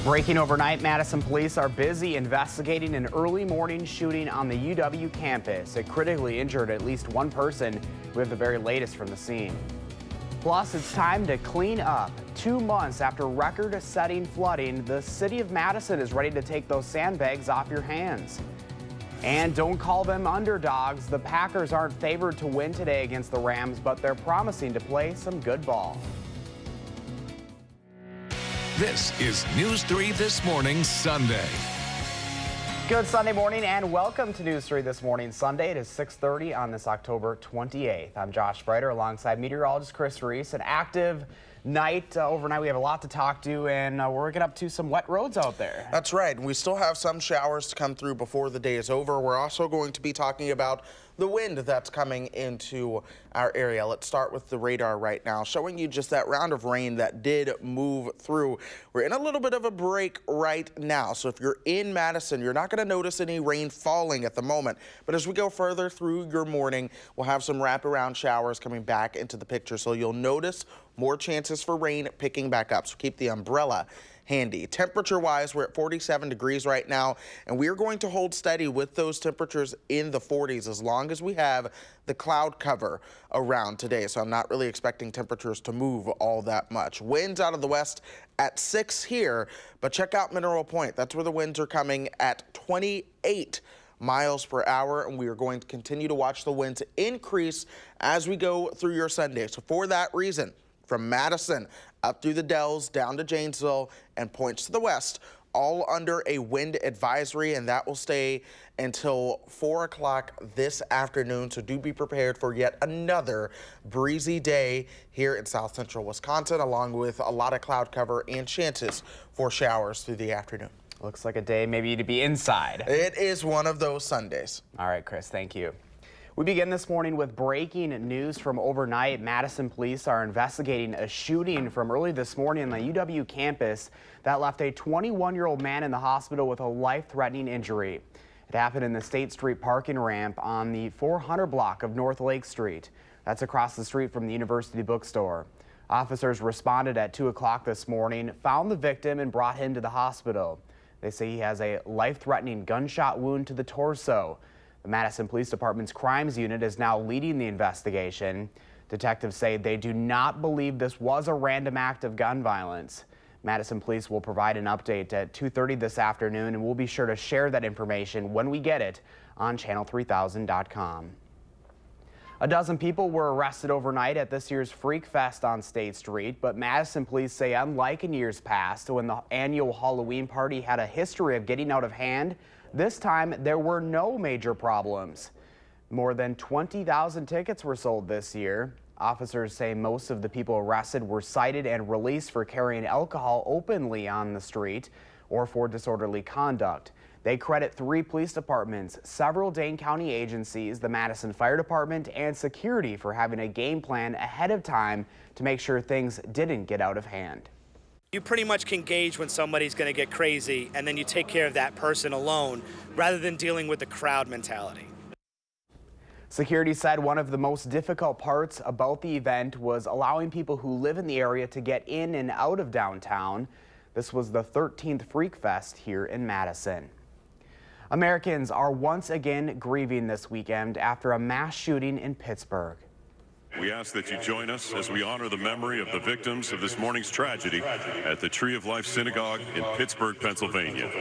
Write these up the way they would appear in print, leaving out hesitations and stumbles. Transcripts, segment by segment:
Breaking overnight, Madison police are busy investigating an early morning shooting on the UW campus. It critically injured at least one person. We have the very latest from the scene. Plus, it's time to clean up. 2 months after record-setting flooding, the city of Madison is ready to take those sandbags off your hands. And don't call them underdogs. The Packers aren't favored to win today against the Rams, but they're promising to play some good ball. This is News 3 This Morning Sunday. Good Sunday morning and welcome to News 3 This Morning Sunday. It is 6:30 on this October 28th. I'm Josh Spreiter alongside meteorologist Chris Reese. An active night overnight. We have a lot to talk to, and we're getting up to some wet roads out there. That's right. We still have some showers to come through before the day is over. We're also going to be talking about the wind that's coming into our area. Let's start with the radar right now, showing you just that round of rain that did move through. We're in a little bit of a break right now, so if you're in Madison, you're not going to notice any rain falling at the moment. But as we go further through your morning, we'll have some wraparound showers coming back into the picture, so you'll notice more chances for rain picking back up. So keep the umbrella handy. Temperature-wise, we're at 47 degrees right now, and we are going to hold steady with those temperatures in the 40s as long as we have the cloud cover around today. So I'm not really expecting temperatures to move all that much. Winds out of the west at 6 here, but check out Mineral Point. That's where the winds are coming at 28 miles per hour, and we are going to continue to watch the winds increase as we go through your Sunday. So for that reason, from Madison up through the Dells, down to Janesville, and points to the west, all under a wind advisory, and that will stay until 4 o'clock this afternoon. So do be prepared for yet another breezy day here in south central Wisconsin, along with a lot of cloud cover and chances for showers through the afternoon. Looks like a day maybe to be inside. It is one of those Sundays. All right, Chris, thank you. We begin this morning with breaking news from overnight. Madison police are investigating a shooting from early this morning on the UW campus that left a 21-year-old man in the hospital with a life-threatening injury. It happened in the State Street parking ramp on the 400 block of North Lake Street. That's across the street from the University bookstore. Officers responded at 2 o'clock this morning, found the victim, and brought him to the hospital. They say he has a life-threatening gunshot wound to the torso. The Madison Police Department's crimes unit is now leading the investigation. Detectives say they do not believe this was a random act of gun violence. Madison Police will provide an update at 2:30 this afternoon, and we'll be sure to share that information when we get it on channel3000.com. A dozen people were arrested overnight at this year's Freak Fest on State Street, but Madison police say unlike in years past when the annual Halloween party had a history of getting out of hand, this time there were no major problems. More than 20,000 tickets were sold this year. Officers say most of the people arrested were cited and released for carrying alcohol openly on the street or for disorderly conduct. They credit 3 police departments, several Dane County agencies, the Madison Fire Department, and security for having a game plan ahead of time to make sure things didn't get out of hand. You pretty much can gauge when somebody's going to get crazy, and then you take care of that person alone rather than dealing with the crowd mentality. Security said one of the most difficult parts about the event was allowing people who live in the area to get in and out of downtown. This was the 13th Freak Fest here in Madison. Americans are once again grieving this weekend after a mass shooting in Pittsburgh. We ask that you join us as we honor the memory of the victims of this morning's tragedy at the Tree of Life Synagogue in Pittsburgh, Pennsylvania.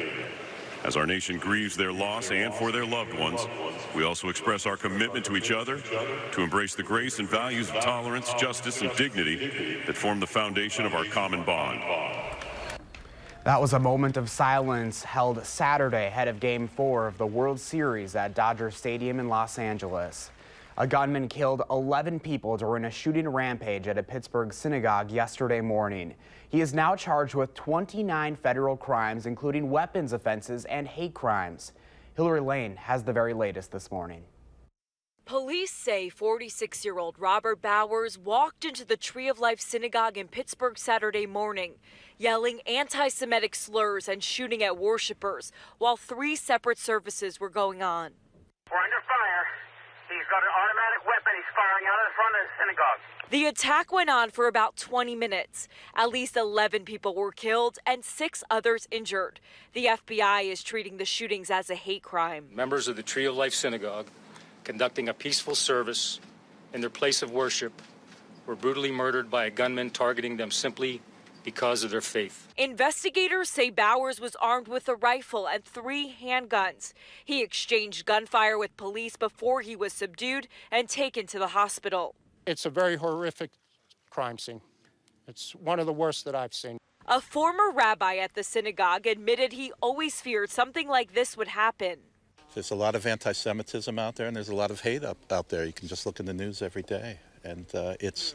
As our nation grieves their loss and for their loved ones, we also express our commitment to each other to embrace the grace and values of tolerance, justice, and dignity that form the foundation of our common bond. That was a moment of silence held Saturday ahead of Game 4 of the World Series at Dodger Stadium in Los Angeles. A gunman killed 11 people during a shooting rampage at a Pittsburgh synagogue yesterday morning. He is now charged with 29 federal crimes, including weapons offenses and hate crimes. Hillary Lane has the very latest this morning. Police say 46-year-old Robert Bowers walked into the Tree of Life Synagogue in Pittsburgh Saturday morning, yelling anti-Semitic slurs and shooting at worshipers while 3 separate services were going on. We're under fire. He's got an automatic weapon. He's firing out of the front of the synagogue. The attack went on for about 20 minutes. At least 11 people were killed and 6 others injured. The FBI is treating the shootings as a hate crime. Members of the Tree of Life Synagogue, conducting a peaceful service in their place of worship, were brutally murdered by a gunman targeting them simply because of their faith. Investigators say Bowers was armed with a rifle and 3 handguns. He exchanged gunfire with police before he was subdued and taken to the hospital. It's a very horrific crime scene. It's one of the worst that I've seen. A former rabbi at the synagogue admitted he always feared something like this would happen. There's a lot of anti-Semitism out there, and there's a lot of hate out there. You can just look in the news every day, and it's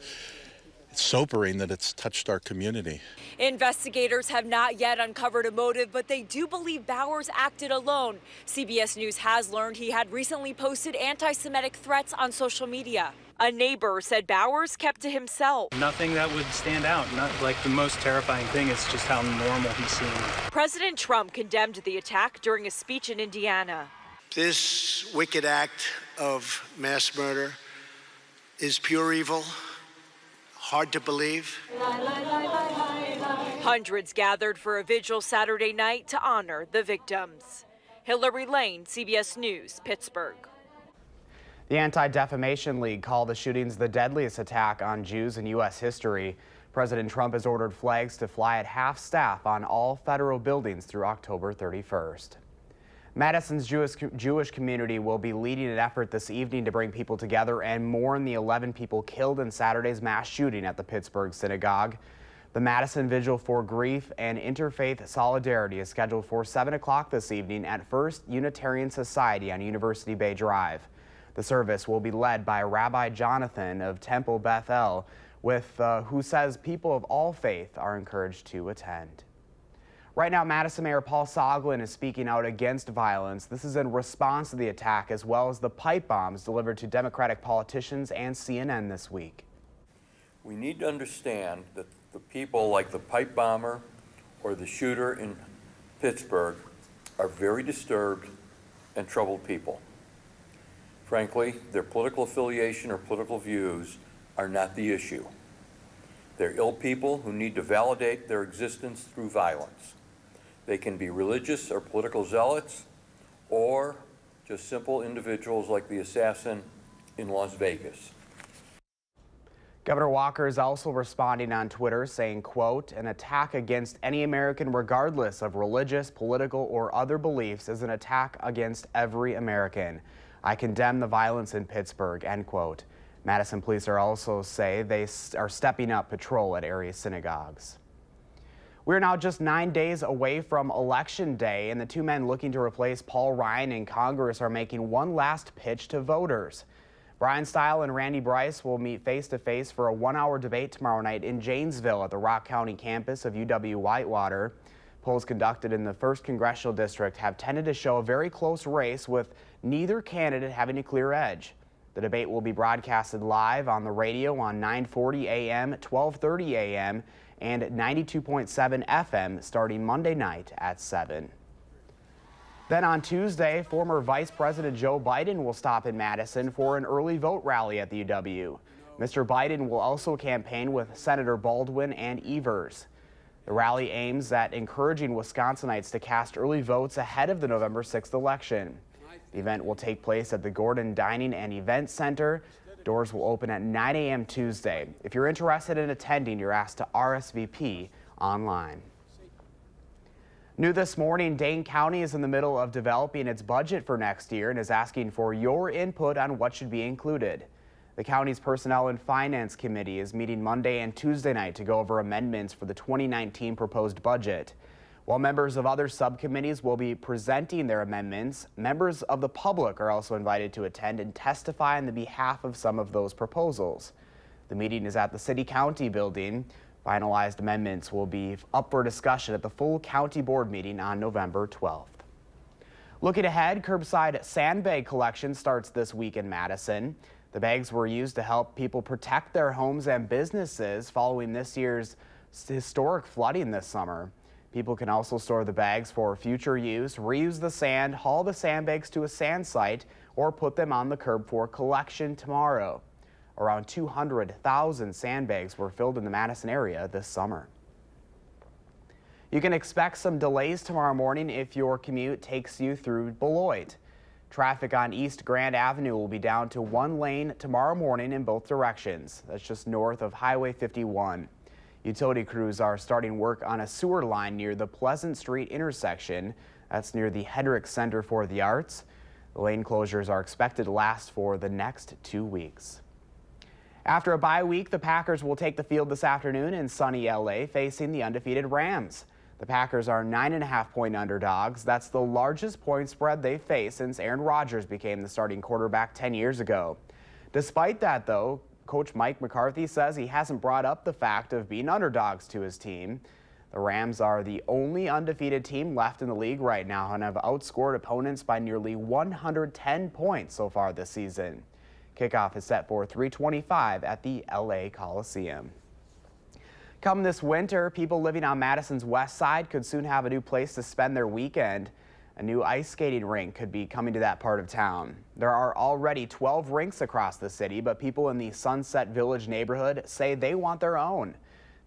sobering that it's touched our community. Investigators have not yet uncovered a motive, but they do believe Bowers acted alone. CBS News has learned he had recently posted anti-Semitic threats on social media. A neighbor said Bowers kept to himself. Nothing that would stand out. Not like the most terrifying thing is just how normal he seemed. President Trump condemned the attack during a speech in Indiana. This wicked act of mass murder is pure evil, hard to believe. Hundreds gathered for a vigil Saturday night to honor the victims. Hillary Lane, CBS News, Pittsburgh. The Anti-Defamation League called the shootings the deadliest attack on Jews in U.S. history. President Trump has ordered flags to fly at half-staff on all federal buildings through October 31st. Madison's Jewish community will be leading an effort this evening to bring people together and mourn the 11 people killed in Saturday's mass shooting at the Pittsburgh synagogue. The Madison Vigil for Grief and Interfaith Solidarity is scheduled for 7 o'clock this evening at First Unitarian Society on University Bay Drive. The service will be led by Rabbi Jonathan of Temple Bethel, who says people of all faith are encouraged to attend. Right now, Madison Mayor Paul Soglin is speaking out against violence. This is in response to the attack, as well as the pipe bombs delivered to Democratic politicians and CNN this week. We need to understand that the people like the pipe bomber or the shooter in Pittsburgh are very disturbed and troubled people. Frankly, their political affiliation or political views are not the issue. They're ill people who need to validate their existence through violence. They can be religious or political zealots, or just simple individuals like the assassin in Las Vegas. Governor Walker is also responding on Twitter saying, quote, "An attack against any American regardless of religious, political, or other beliefs is an attack against every American. I condemn the violence in Pittsburgh," end quote. Madison police are also say they are stepping up patrol at area synagogues. We're now just 9 days away from Election Day, and the 2 men looking to replace Paul Ryan in Congress are making one last pitch to voters. Brian Stile and Randy Bryce will meet face-to-face for a 1-hour debate tomorrow night in Janesville at the Rock County campus of UW-Whitewater. Polls conducted in the 1st Congressional District have tended to show a very close race, with neither candidate having a clear edge. The debate will be broadcasted live on the radio on 940 AM, 1230 AM, and 92.7 FM starting Monday night at 7. Then on Tuesday, former Vice President Joe Biden will stop in Madison for an early vote rally at the UW. Mr. Biden will also campaign with Senator Baldwin and Evers. The rally aims at encouraging Wisconsinites to cast early votes ahead of the November 6th election. The event will take place at the Gordon Dining and Event Center. Doors will open at 9 a.m. Tuesday. If you're interested in attending, you're asked to RSVP online. New this morning, Dane County is in the middle of developing its budget for next year and is asking for your input on what should be included. The county's Personnel and Finance Committee is meeting Monday and Tuesday night to go over amendments for the 2019 proposed budget. While members of other subcommittees will be presenting their amendments, members of the public are also invited to attend and testify on the behalf of some of those proposals. The meeting is at the City County building. Finalized amendments will be up for discussion at the full county board meeting on November 12th. Looking ahead, curbside sandbag collection starts this week in Madison. The bags were used to help people protect their homes and businesses following this year's historic flooding this summer. People can also store the bags for future use, reuse the sand, haul the sandbags to a sand site, or put them on the curb for collection tomorrow. Around 200,000 sandbags were filled in the Madison area this summer. You can expect some delays tomorrow morning if your commute takes you through Beloit. Traffic on East Grand Avenue will be down to one lane tomorrow morning in both directions. That's just north of Highway 51. Utility crews are starting work on a sewer line near the Pleasant Street intersection. That's near the Hedrick Center for the Arts. The lane closures are expected to last for the next 2 weeks. After a bye week, the Packers will take the field this afternoon in sunny LA, facing the undefeated Rams. The Packers are 9.5-point underdogs. That's the largest point spread they've faced since Aaron Rodgers became the starting quarterback 10 years ago. Despite that, though, Coach Mike McCarthy says he hasn't brought up the fact of being underdogs to his team. The Rams are the only undefeated team left in the league right now and have outscored opponents by nearly 110 points so far this season. Kickoff is set for 3:25 at the LA Coliseum. Come this winter, people living on Madison's west side could soon have a new place to spend their weekend. A new ice skating rink could be coming to that part of town. There are already 12 rinks across the city, but people in the Sunset Village neighborhood say they want their own.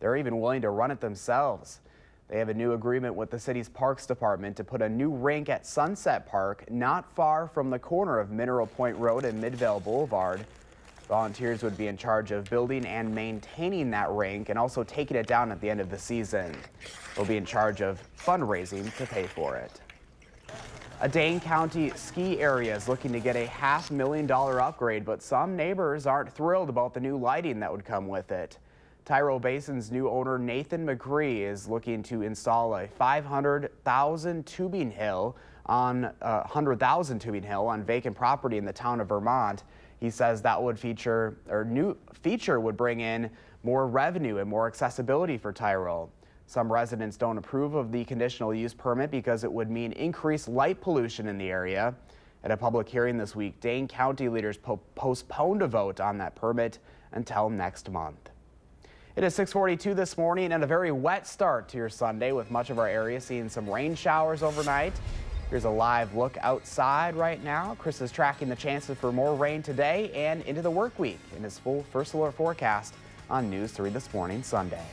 They're even willing to run it themselves. They have a new agreement with the city's Parks Department to put a new rink at Sunset Park, not far from the corner of Mineral Point Road and Midvale Boulevard. Volunteers would be in charge of building and maintaining that rink and also taking it down at the end of the season. They'll be in charge of fundraising to pay for it. A Dane County ski area is looking to get a $500,000 upgrade, but some neighbors aren't thrilled about the new lighting that would come with it. Tyrrell Basin's new owner, Nathan McCree, is looking to install a 500,000 tubing hill on vacant property in the town of Vermont. He says that new feature would bring in more revenue and more accessibility for Tyrrell. Some residents don't approve of the conditional use permit because it would mean increased light pollution in the area. At a public hearing this week, Dane County leaders postponed a vote on that permit until next month. It is 6:42 this morning and a very wet start to your Sunday, with much of our area seeing some rain showers overnight. Here's a live look outside right now. Chris is tracking the chances for more rain today and into the work week in his full first alert forecast on News 3 This Morning Sunday.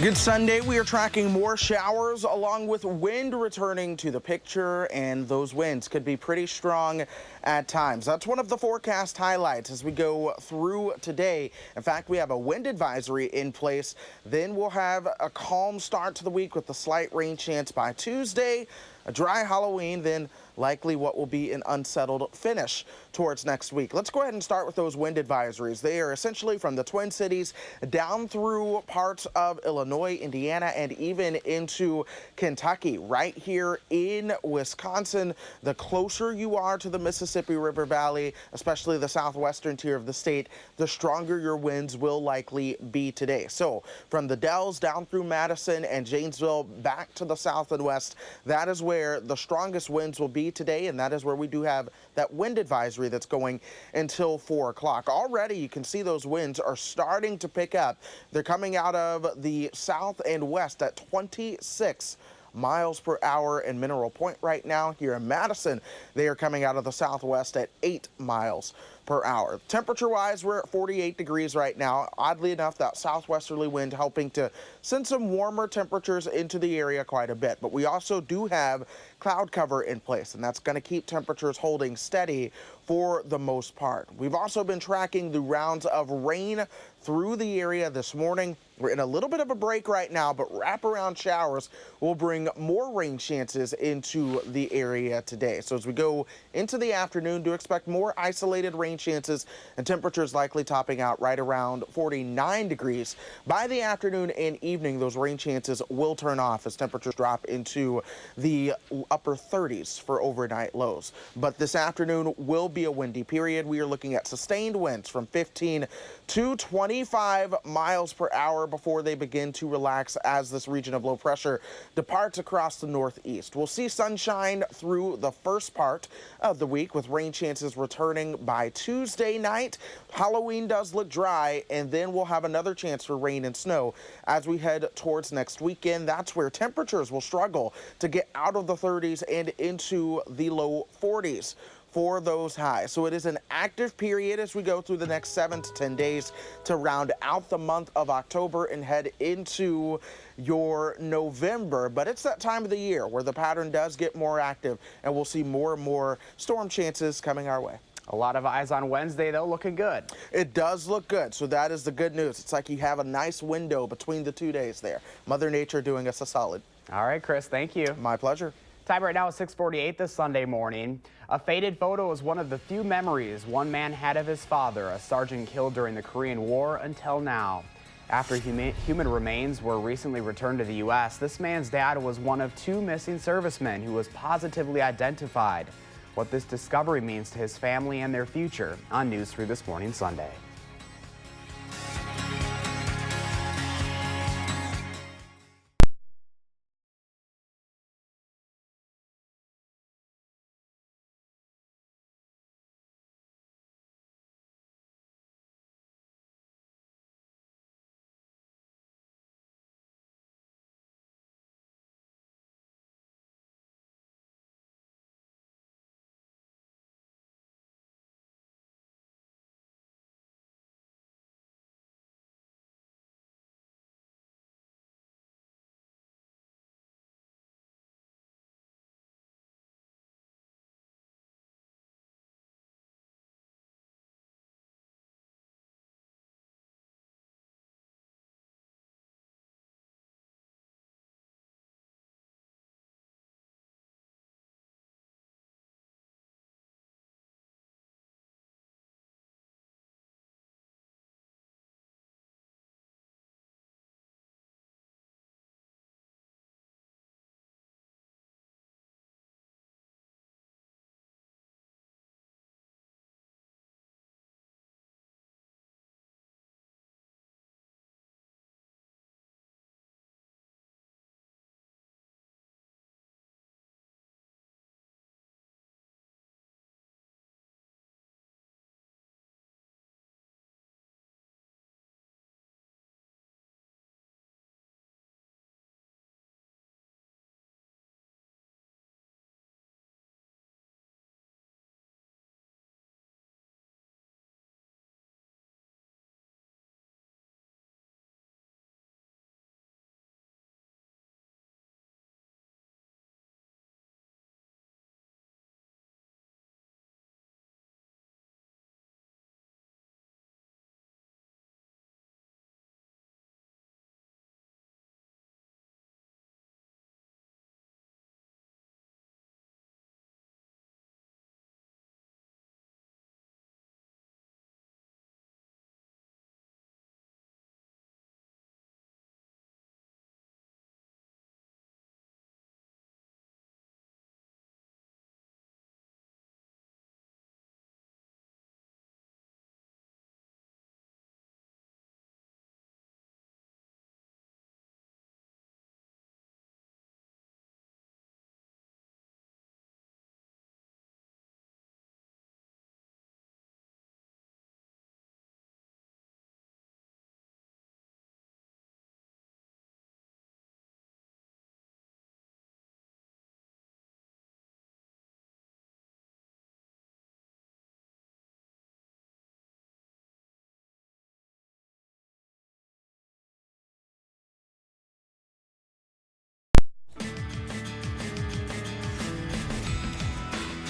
Good Sunday. We are tracking more showers along with wind returning to the picture, and those winds could be pretty strong at times. That's one of the forecast highlights as we go through today. In fact, we have a wind advisory in place. Then we'll have a calm start to the week with a slight rain chance by Tuesday, a dry Halloween, then likely what will be an unsettled finish towards next week. Let's go ahead and start with those wind advisories. They are essentially from the Twin Cities down through parts of Illinois, Indiana, and even into Kentucky. Right here in Wisconsin, the closer you are to the Mississippi River Valley, especially the southwestern tier of the state, the stronger your winds will likely be today. So from the Dells down through Madison and Janesville back to the south and west, that is where the strongest winds will be today, and that is where we do have that wind advisory that's going until 4 o'clock. Already you can see those winds are starting to pick up. They're coming out of the south and west at 26 miles per hour in Mineral Point right now. Here in Madison, they are coming out of the southwest at 8 miles per hour. Temperature-wise, we're at 48 degrees right now. Oddly enough, that southwesterly wind helping to send some warmer temperatures into the area quite a bit. But we also do have cloud cover in place, and that's going to keep temperatures holding steady for the most part. We've also been tracking the rounds of rain through the area this morning. We're in a little bit of a break right now, but wraparound showers will bring more rain chances into the area today. So as we go into the afternoon, do expect more isolated rain chances and temperatures likely topping out right around 49 degrees. By the afternoon and evening, those rain chances will turn off as temperatures drop into the upper 30s for overnight lows. But this afternoon will be a windy period. We are looking at sustained winds from 15 to 25 miles per hour before they begin to relax as this region of low pressure departs across the northeast. We'll see sunshine through the first part of the week with rain chances returning by Tuesday night. Halloween does look dry, and then we'll have another chance for rain and snow as we head towards next weekend. That's where temperatures will struggle to get out of the 30s and into the low 40s for those highs. So it is an active period as we go through the next 7 to 10 days to round out the month of October and head into your November. But it's that time of the year where the pattern does get more active, and we'll see more and more storm chances coming our way. A lot of eyes on Wednesday, though, looking good. It does look good, so that is the good news. It's like you have a nice window between the 2 days there. Mother Nature doing us a solid. All right, Chris, thank you. My pleasure. Time right now is 6:48 this Sunday morning. A faded photo is one of the few memories one man had of his father, a sergeant killed during the Korean War, until now. After human remains were recently returned to the U.S., this man's dad was one of 2 missing servicemen who was positively identified. What this discovery means to his family and their future on News 3 This Morning Sunday.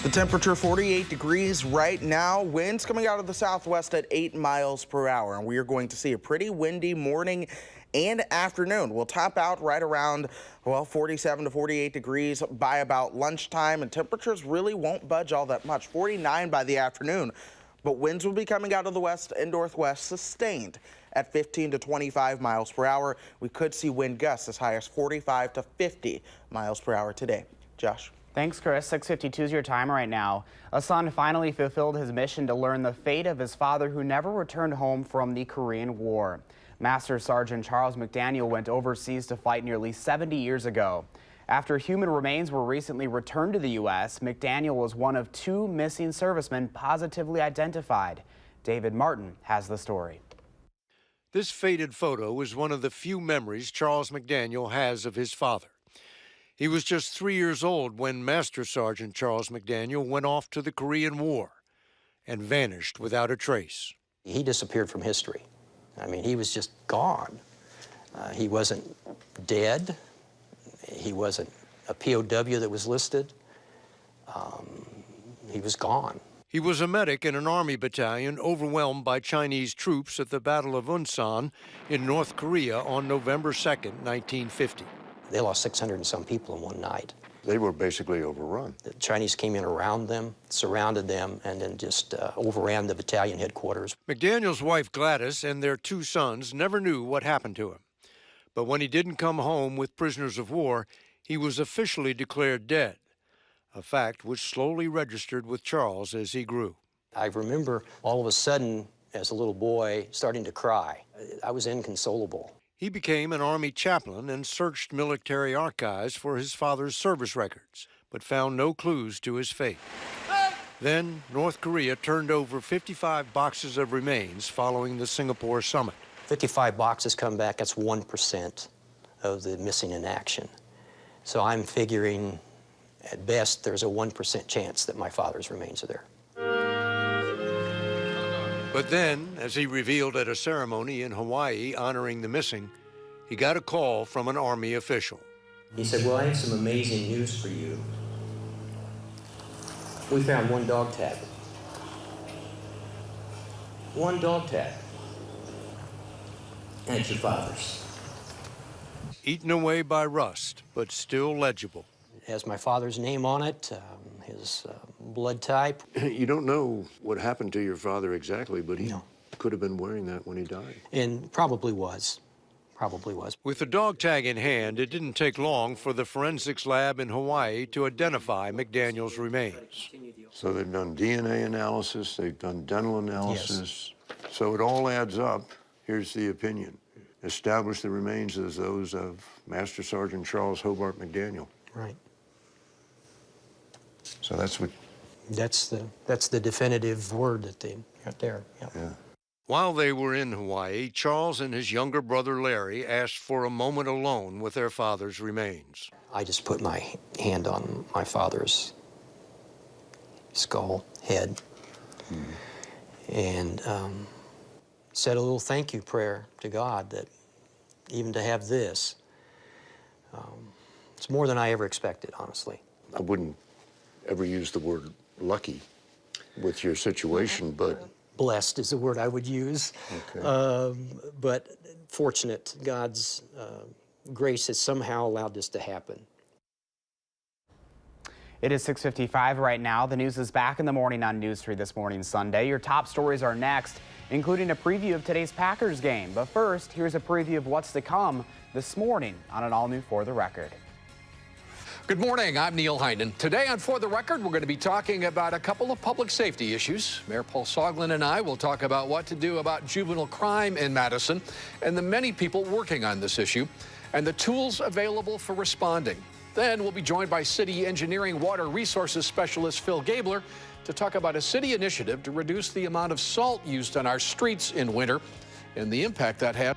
The temperature 48 degrees right now. Winds coming out of the southwest at 8 miles per hour. And we are going to see a pretty windy morning and afternoon. We'll top out right around, well, 47 to 48 degrees by about lunchtime. And temperatures really won't budge all that much. 49 by the afternoon. But winds will be coming out of the west and northwest sustained at 15 to 25 miles per hour. We could see wind gusts as high as 45 to 50 miles per hour today. Josh. Thanks, Chris. 6:52 is your time right now. A son finally fulfilled his mission to learn the fate of his father, who never returned home from the Korean War. Master Sergeant Charles McDaniel went overseas to fight nearly 70 years ago. After human remains were recently returned to the U.S., McDaniel was one of 2 missing servicemen positively identified. David Martin has the story. This faded photo is one of the few memories Charles McDaniel has of his father. He was just 3 years old when Master Sergeant Charles McDaniel went off to the Korean War and vanished without a trace. He disappeared from history. I mean, he was just gone. He wasn't dead. He wasn't a POW that was listed. He was gone. He was a medic in an Army battalion overwhelmed by Chinese troops at the Battle of Unsan in North Korea on November 2nd, 1950. They lost 600 and some people in one night. They were basically overrun. The Chinese came in around them, surrounded them, and then just overran the battalion headquarters. McDaniel's wife Gladys and their 2 sons never knew what happened to him. But when he didn't come home with prisoners of war, he was officially declared dead, a fact which slowly registered with Charles as he grew. I remember all of a sudden, as a little boy, starting to cry. I was inconsolable. He became an Army chaplain and searched military archives for his father's service records, but found no clues to his fate. Then, North Korea turned over 55 boxes of remains following the Singapore summit. 55 boxes come back, that's 1% of the missing in action. So I'm figuring, at best, there's a 1% chance that my father's remains are there. But then, as he revealed at a ceremony in Hawaii honoring the missing, he got a call from an Army official. He said, well, I have some amazing news for you. We found 1 dog tag. 1 dog tag. And it's your father's. Eaten away by rust, but still legible. It has my father's name on it, his blood type. You don't know what happened to your father exactly, but he could have been wearing that when he died. And probably was. Probably was. With the dog tag in hand, it didn't take long for the forensics lab in Hawaii to identify McDaniel's remains. So they've done DNA analysis, they've done dental analysis. Yes. So it all adds up. Here's the opinion. Establish the remains as those of Master Sergeant Charles Hobart McDaniel. Right. So that's what... That's the definitive word that they got there. Yep. Yeah. While they were in Hawaii, Charles and his younger brother Larry asked for a moment alone with their father's remains. I just put my hand on my father's skull, head, and said a little thank you prayer to God that even to have this, it's more than I ever expected, honestly. I wouldn't ever use the word lucky with your situation, but... Blessed is the word I would use. Okay. But fortunate, God's grace has somehow allowed this to happen. It is 6:55 right now. The news is back in the morning on News 3 this morning, Sunday. Your top stories are next, including a preview of today's Packers game. But first, here's a preview of what's to come this morning on an all-new For the Record. Good morning, I'm Neil Heineman. Today on For the Record, we're going to be talking about a couple of public safety issues. Mayor Paul Soglin and I will talk about what to do about juvenile crime in Madison and the many people working on this issue and the tools available for responding. Then we'll be joined by City Engineering Water Resources Specialist Phil Gabler to talk about a city initiative to reduce the amount of salt used on our streets in winter and the impact that has.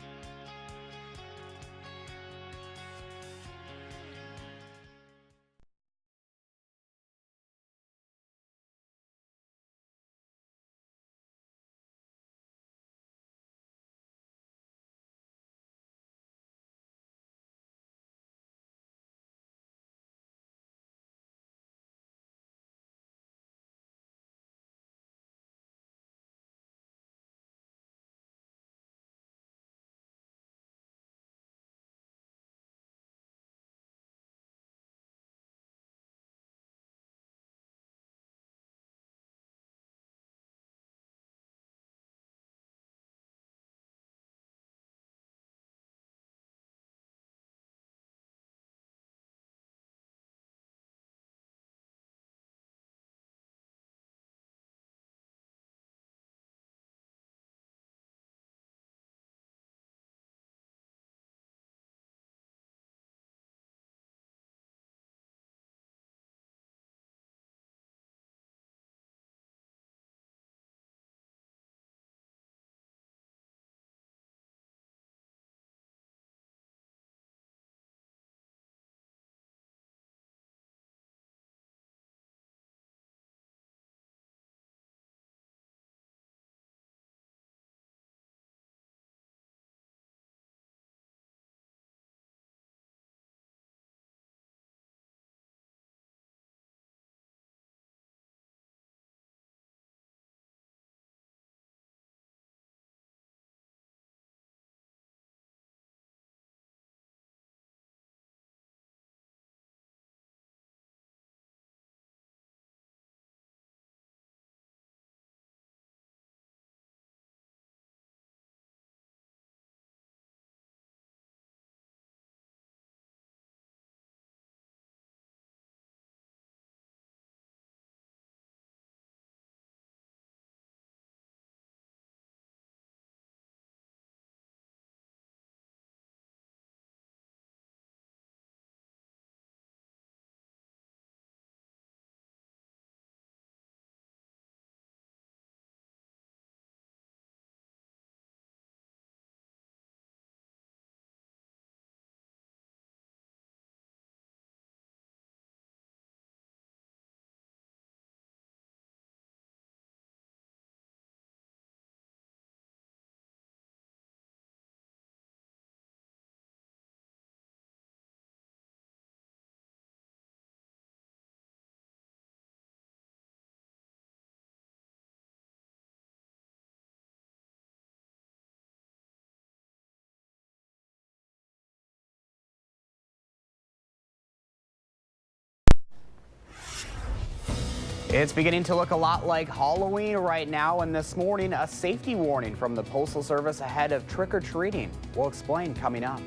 It's beginning to look a lot like Halloween right now, and this morning a safety warning from the Postal Service ahead of trick-or-treating. We'll explain coming up.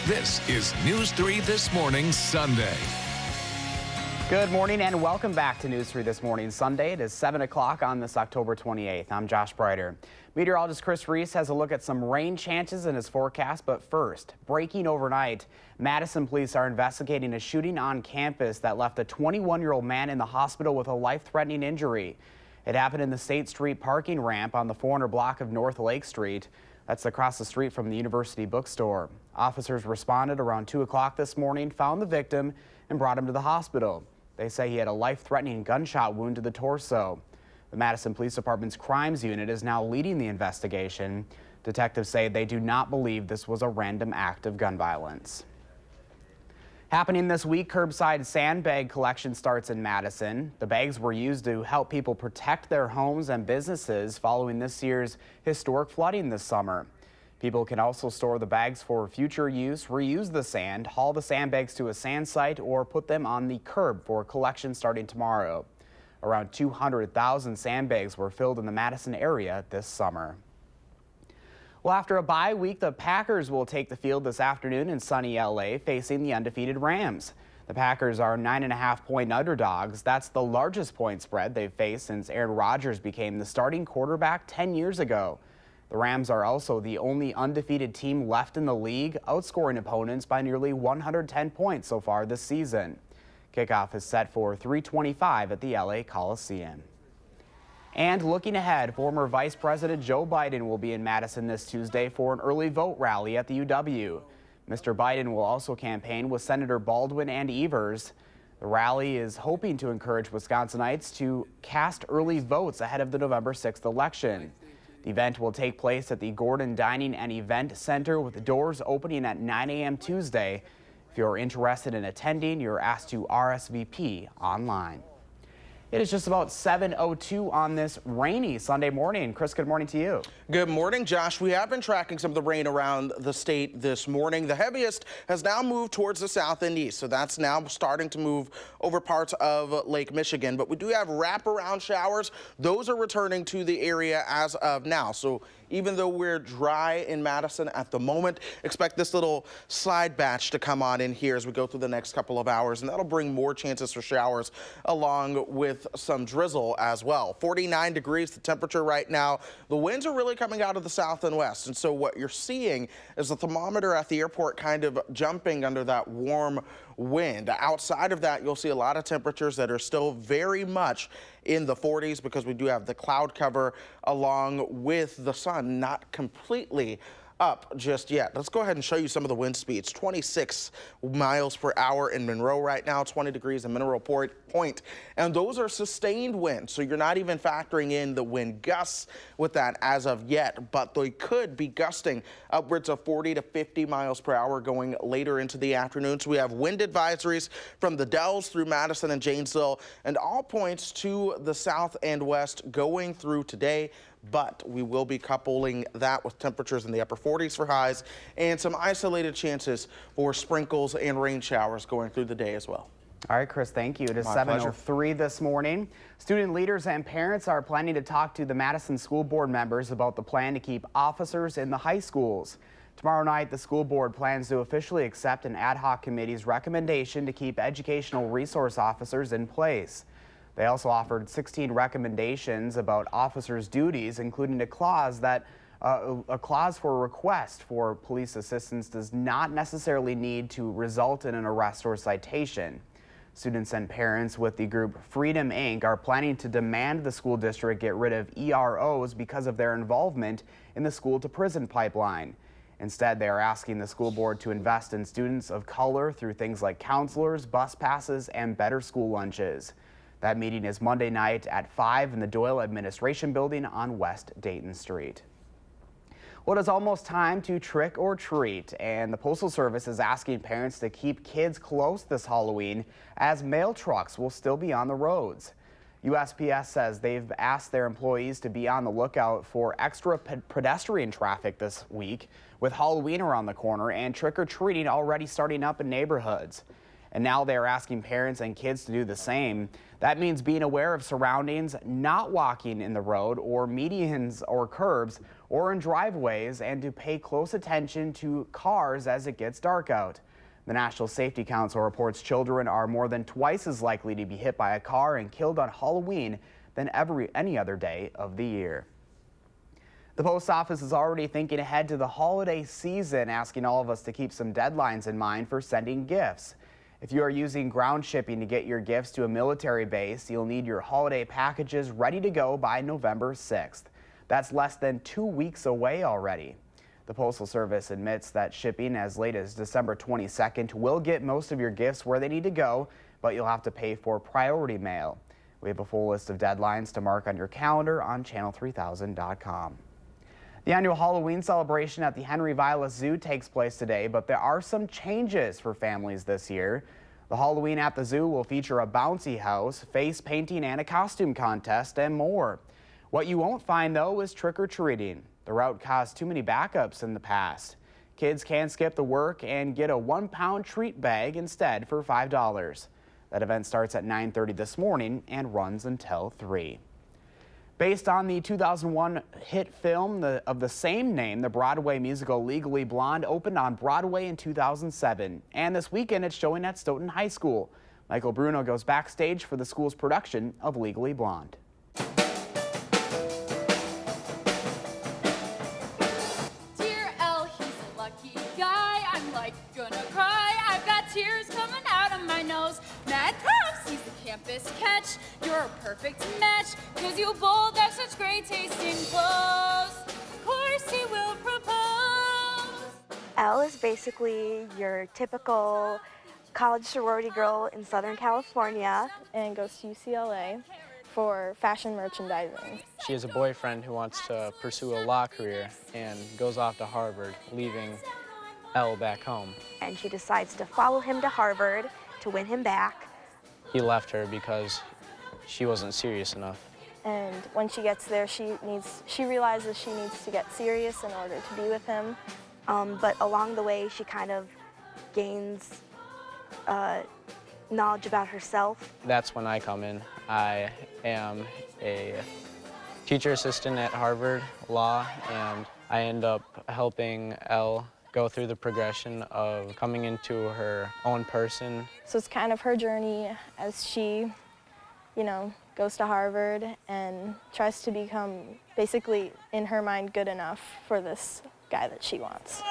This is News 3 This Morning Sunday. Good morning and welcome back to News 3 This Morning Sunday. It is 7 o'clock on this October 28th. I'm Josh Brighter. Meteorologist Chris Reese has a look at some rain chances in his forecast, but first, breaking overnight, Madison police are investigating a shooting on campus that left a 21-year-old man in the hospital with a life-threatening injury. It happened in the State Street parking ramp on the 400 block of North Lake Street. That's across the street from the University Bookstore. Officers responded around 2 o'clock this morning, found the victim, and brought him to the hospital. They say he had a life-threatening gunshot wound to the torso. The Madison Police Department's crimes unit is now leading the investigation. Detectives say they do not believe this was a random act of gun violence. Happening this week, curbside sandbag collection starts in Madison. The bags were used to help people protect their homes and businesses following this year's historic flooding this summer. People can also store the bags for future use, reuse the sand, haul the sandbags to a sand site, or put them on the curb for collection starting tomorrow. Around 200,000 sandbags were filled in the Madison area this summer. Well, after a bye week, the Packers will take the field this afternoon in sunny LA, facing the undefeated Rams. The Packers are 9.5-point underdogs. That's the largest point spread they've faced since Aaron Rodgers became the starting quarterback 10 years ago. The Rams are also the only undefeated team left in the league, outscoring opponents by nearly 110 points so far this season. Kickoff is set for 3:25 at the LA Coliseum. And looking ahead, former Vice President Joe Biden will be in Madison this Tuesday for an early vote rally at the UW. Mr. Biden will also campaign with Senator Baldwin and Evers. The rally is hoping to encourage Wisconsinites to cast early votes ahead of the November 6th election. The event will take place at the Gordon Dining and Event Center with the doors opening at 9 a.m. Tuesday. If you're interested in attending, you're asked to RSVP online. It is just about 7:02 on this rainy Sunday morning. Chris, good morning to you. Good morning, Josh. We have been tracking some of the rain around the state this morning. The heaviest has now moved towards the south and east, so that's now starting to move over parts of Lake Michigan. But we do have wraparound showers. Those are returning to the area as of now. So even though we're dry in Madison at the moment, expect this little slide batch to come on in here as we go through the next couple of hours, and that'll bring more chances for showers along with some drizzle as well. 49 degrees the temperature right now. The winds are really coming out of the south and west, and so what you're seeing is the thermometer at the airport kind of jumping under that warm wind. Outside of that, you'll see a lot of temperatures that are still very much in the 40s because we do have the cloud cover along with the sun not completely up just yet. Let's go ahead and show you some of the wind speeds. 26 miles per hour in Monroe right now, 20 degrees in Mineral Point, and those are sustained winds, so you're not even factoring in the wind gusts with that as of yet, but they could be gusting upwards of 40 to 50 miles per hour going later into the afternoon. So we have wind advisories from the Dells through Madison and Janesville, and all points to the south and west going through today. But we will be coupling that with temperatures in the upper 40s for highs and some isolated chances for sprinkles and rain showers going through the day as well. All right, Chris, thank you. It is 7:03 this morning. Student leaders and parents are planning to talk to the Madison School Board members about the plan to keep officers in the high schools. Tomorrow night, the school board plans to officially accept an ad hoc committee's recommendation to keep educational resource officers in place. They also offered 16 recommendations about officers' duties, including a clause for request for police assistance does not necessarily need to result in an arrest or citation. Students and parents with the group Freedom Inc. are planning to demand the school district get rid of EROs because of their involvement in the school-to-prison pipeline. Instead, they are asking the school board to invest in students of color through things like counselors, bus passes, and better school lunches. That meeting is Monday night at 5 in the Doyle Administration Building on West Dayton Street. Well, it is almost time to trick or treat, and the Postal Service is asking parents to keep kids close this Halloween as mail trucks will still be on the roads. USPS says they've asked their employees to be on the lookout for extra pedestrian traffic this week with Halloween around the corner and trick or treating already starting up in neighborhoods. and now they are asking parents and kids to do the same. That means being aware of surroundings, not walking in the road or medians or curbs or in driveways, and to pay close attention to cars as it gets dark out. The National Safety Council reports children are more than twice as likely to be hit by a car and killed on Halloween than any other day of the year. The post office is already thinking ahead to the holiday season, asking all of us to keep some deadlines in mind for sending gifts. If you are using ground shipping to get your gifts to a military base, you'll need your holiday packages ready to go by November 6th. That's less than 2 weeks away already. The Postal Service admits that shipping as late as December 22nd will get most of your gifts where they need to go, but you'll have to pay for priority mail. We have a full list of deadlines to mark on your calendar on channel3000.com. The annual Halloween celebration at the Henry Vilas Zoo takes place today, but there are some changes for families this year. The Halloween at the zoo will feature a bouncy house, face painting, and a costume contest, and more. What you won't find, though, is trick-or-treating. The route caused too many backups in the past. Kids can skip the work and get a 1-pound treat bag instead for $5. That event starts at 9:30 this morning and runs until 3. Based on the 2001 hit film of the same name, the Broadway musical Legally Blonde opened on Broadway in 2007. And this weekend it's showing at Stoughton High School. Michael Bruno goes backstage for the school's production of Legally Blonde. Dear L, he's a lucky guy. I'm like gonna cry. I've got tears coming out of my nose. Mad props, he's the campus catch. You're a perfect match, cause you both have such great taste in clothes. Of course he will propose. Elle is basically your typical college sorority girl in Southern California. And goes to UCLA for fashion merchandising. She has a boyfriend who wants to pursue a law career and goes off to Harvard, leaving Elle back home. And she decides to follow him to Harvard to win him back. He left her because she wasn't serious enough. And when she gets there, she realizes she needs to get serious in order to be with him. But along the way, she kind of gains knowledge about herself. That's when I come in. I am a teacher assistant at Harvard Law, and I end up helping Elle go through the progression of coming into her own person. So it's kind of her journey as she, goes to Harvard and tries to become, basically, in her mind, good enough for this guy that she wants.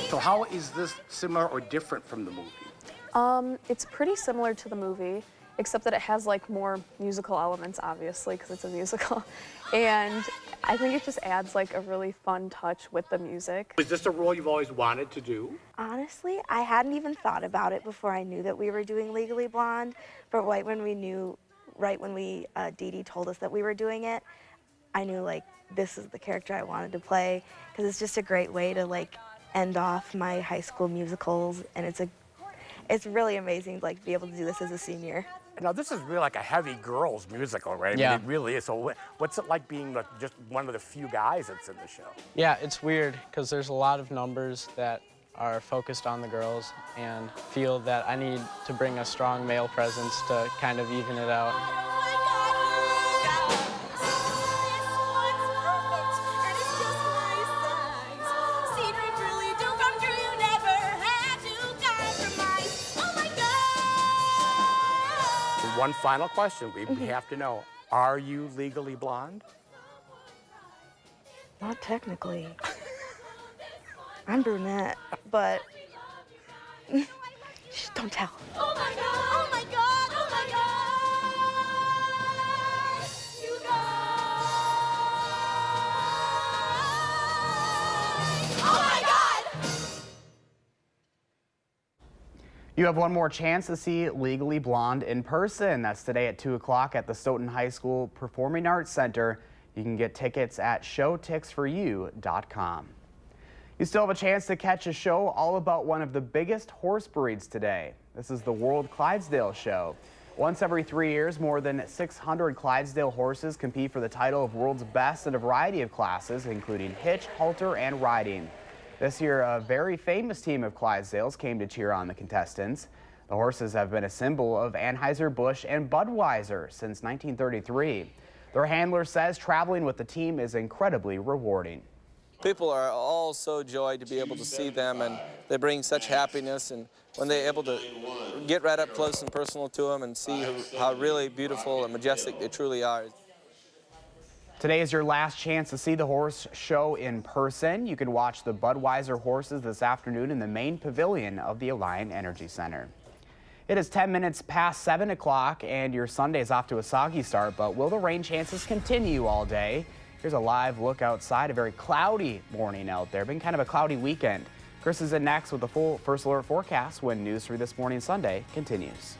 So how is this similar or different from the movie? It's pretty similar to the movie, except that it has like more musical elements, obviously, because it's a musical. And I think it just adds like a really fun touch with the music. Is this a role you've always wanted to do? Honestly, I hadn't even thought about it before I knew that we were doing Legally Blonde. But right when Dee Dee told us that we were doing it, I knew like this is the character I wanted to play, because it's just a great way to like end off my high school musicals, and it's really amazing to be able to do this as a senior. Now this is really like a heavy girls musical, right? Yeah. I mean, it really is. So what's it like being just one of the few guys that's in the show? Yeah, it's weird because there's a lot of numbers that are focused on the girls, and feel that I need to bring a strong male presence to kind of even it out. One final question we have to know. Are you legally blonde? Not technically. I'm brunette, but shh, don't tell. Oh my God, oh my God, oh my God. You guys. Oh my God. You have one more chance to see Legally Blonde in person. That's today at 2 o'clock at the Stoughton High School Performing Arts Center. You can get tickets at showtixforyou.com. You still have a chance to catch a show all about one of the biggest horse breeds today. This is the World Clydesdale Show. Once every 3 years, more than 600 Clydesdale horses compete for the title of world's best in a variety of classes, including hitch, halter, and riding. This year, a very famous team of Clydesdales came to cheer on the contestants. The horses have been a symbol of Anheuser-Busch and Budweiser since 1933. Their handler says traveling with the team is incredibly rewarding. People are all so joyed to be able to see them, and they bring such happiness. And when they're able to get right up close and personal to them and see how really beautiful and majestic they truly are. Today is your last chance to see the horse show in person. You can watch the Budweiser horses this afternoon in the main pavilion of the Alliant Energy Center. It is 10 minutes past 7 o'clock, and your Sunday is off to a soggy start, but will the rain chances continue all day? Here's a live look outside. A very cloudy morning out there. Been kind of a cloudy weekend. Chris is in next with the full First Alert forecast when News 3 This Morning Sunday continues.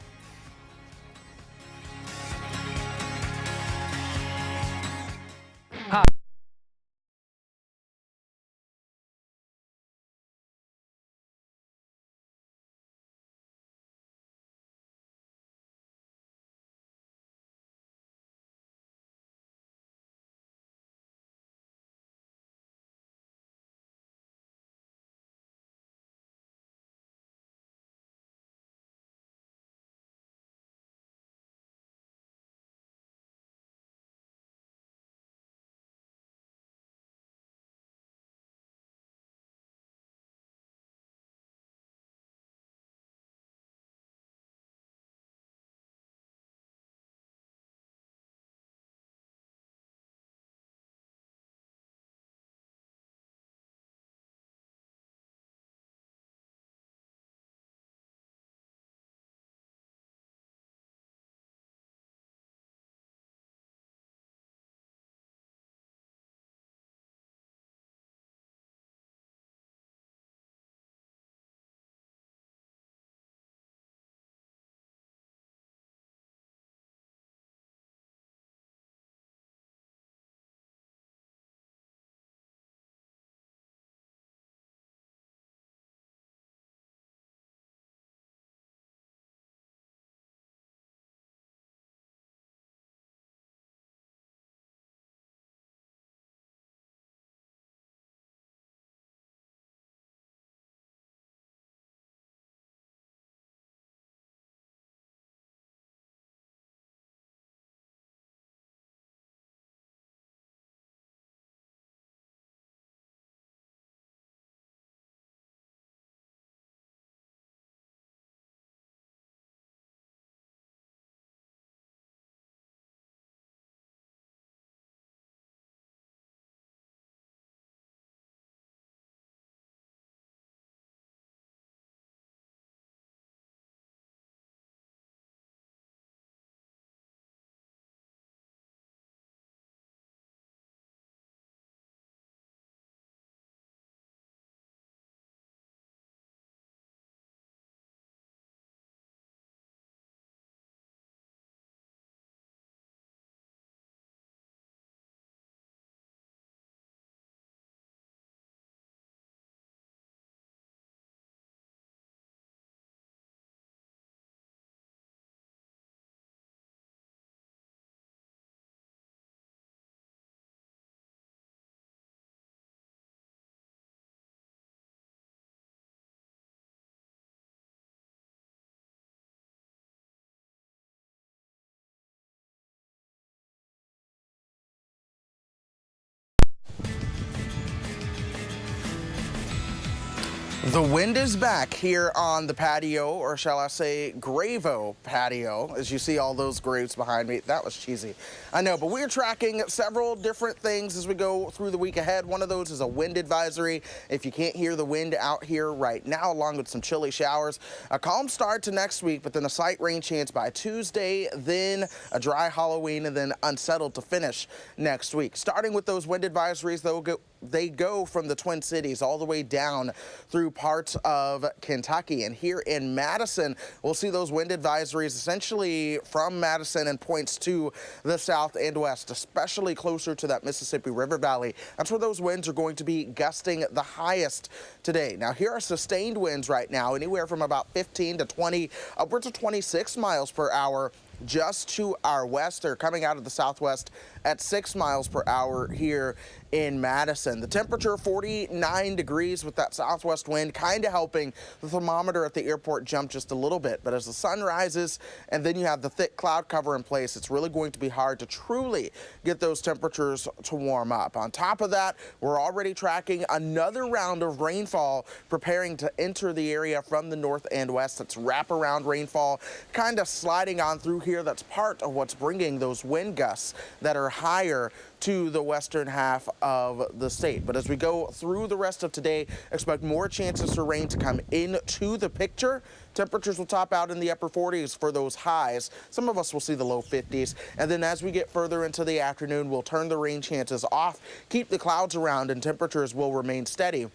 The wind is back here on the patio, or shall I say Gravo patio, as you see all those graves behind me. That was cheesy, I know, but we're tracking several different things as we go through the week ahead. One of those is a wind advisory. If you can't hear the wind out here right now, along with some chilly showers. A calm start to next week, but then a slight rain chance by Tuesday, then a dry Halloween, and then unsettled to finish next week. Starting with those wind advisories, though, they go from the Twin Cities all the way down through parts of Kentucky. And here in Madison, we'll see those wind advisories essentially from Madison and points to the south and west, especially closer to that Mississippi River Valley. That's where those winds are going to be gusting the highest today. Now, here are sustained winds right now, anywhere from about 15 to 20, upwards of 26 miles per hour just to our west. They're coming out of the southwest at 6 miles per hour here in Madison. The temperature 49 degrees with that southwest wind kind of helping the thermometer at the airport jump just a little bit. But as the sun rises and then you have the thick cloud cover in place, it's really going to be hard to truly get those temperatures to warm up. On top of that, we're already tracking another round of rainfall preparing to enter the area from the north and west. That's wraparound rainfall kind of sliding on through here. That's part of what's bringing those wind gusts that are higher to the western half of the state. But as we go through the rest of today, expect more chances for rain to come into the picture. Temperatures will top out in the upper 40s for those highs. Some of us will see the low 50s. And then as we get further into the afternoon, we'll turn the rain chances off, keep the clouds around, and temperatures will remain steady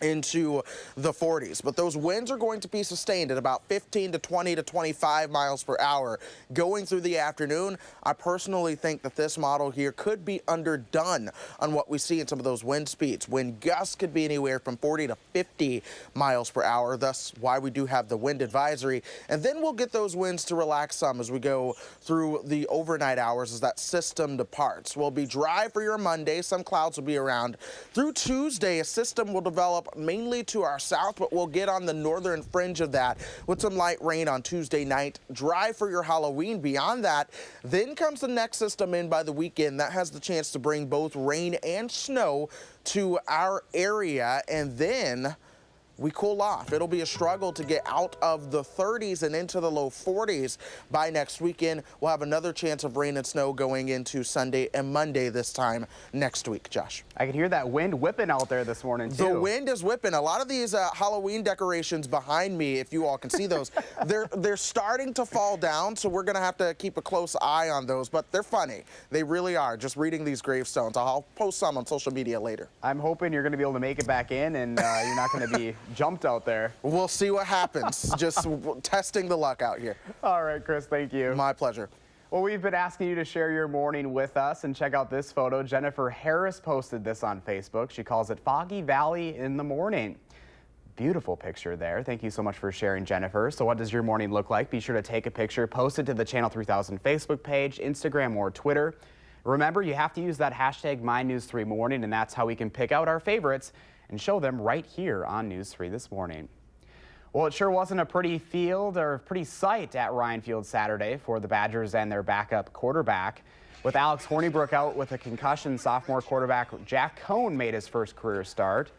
into the 40s. But those winds are going to be sustained at about 15 to 20 to 25 miles per hour going through the afternoon. I personally think that this model here could be underdone on what we see in some of those wind speeds. Wind gusts could be anywhere from 40 to 50 miles per hour. Thus why we do have the wind advisory. And then we'll get those winds to relax some as we go through the overnight hours as that system departs. We'll be dry for your Monday. Some clouds will be around. Through Tuesday, a system will develop mainly to our south, but we'll get on the northern fringe of that with some light rain on Tuesday night. Dry for your Halloween. Beyond that, then comes the next system in by the weekend that has the chance to bring both rain and snow to our area, and then we cool off. It'll be a struggle to get out of the 30s and into the low 40s by next weekend. We'll have another chance of rain and snow going into Sunday and Monday this time next week, Josh. I can hear that wind whipping out there this morning, too. The wind is whipping. A lot of these Halloween decorations behind me, if you all can see those, they're starting to fall down, so we're going to have to keep a close eye on those, but they're funny. They really are, just reading these gravestones. I'll post some on social media later. I'm hoping you're going to be able to make it back in and you're not going to be jumped out there. We'll see what happens. Just testing the luck out here. All right, Chris, thank you. My pleasure. Well, we've been asking you to share your morning with us, and check out this photo. Jennifer Harris posted this on Facebook. She calls it Foggy Valley in the morning. Beautiful picture there. Thank you so much for sharing, Jennifer. So what does your morning look like? Be sure to take a picture, post it to the Channel 3000 Facebook page, Instagram, or Twitter. Remember, you have to use that hashtag MyNews3Morning, and that's how we can pick out our favorites and show them right here on News 3 This Morning. Well, it sure wasn't a pretty field or a pretty sight at Ryan Field Saturday for the Badgers and their backup quarterback. With Alex Hornibrook out with a concussion, sophomore quarterback Jack Cohn made his first career start.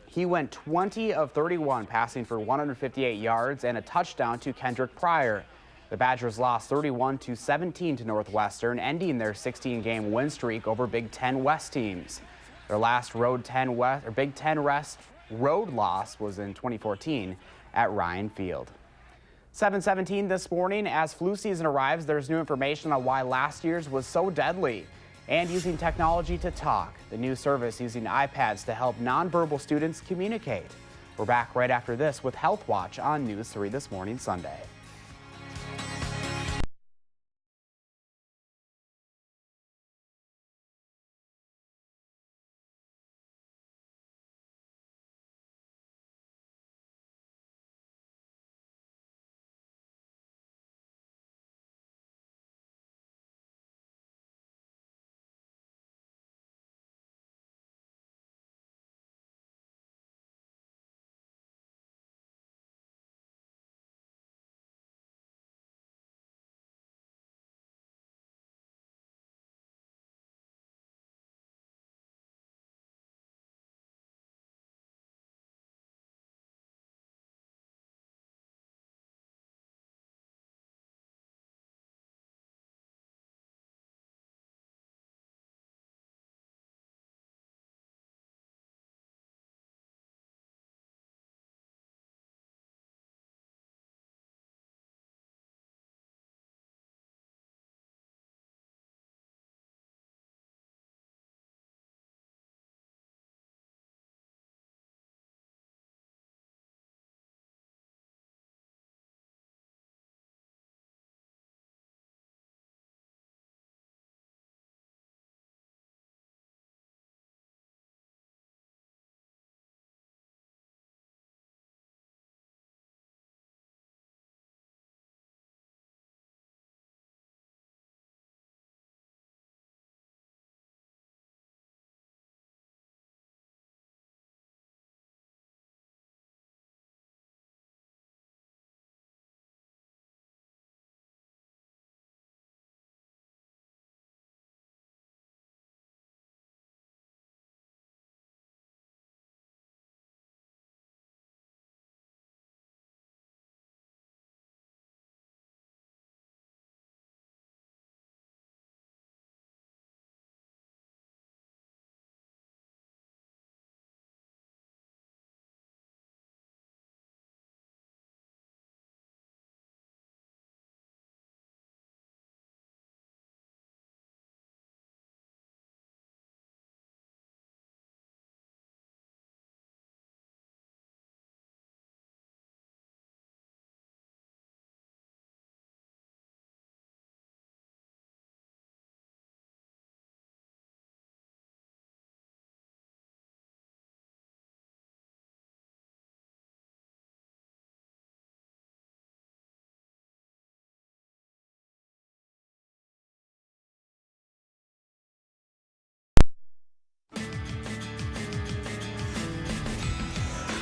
He went 20 of 31, passing for 158 yards and a touchdown to Kendrick Pryor. The Badgers lost 31-17 to Northwestern, ending their 16-game win streak over Big Ten West teams. Their last Big Ten West road loss was in 2014 at Ryan Field. 7:17 this morning. As flu season arrives, there's new information on why last year's was so deadly and using technology to talk. The new service using iPads to help nonverbal students communicate. We're back right after this with Health Watch on News 3 This Morning Sunday.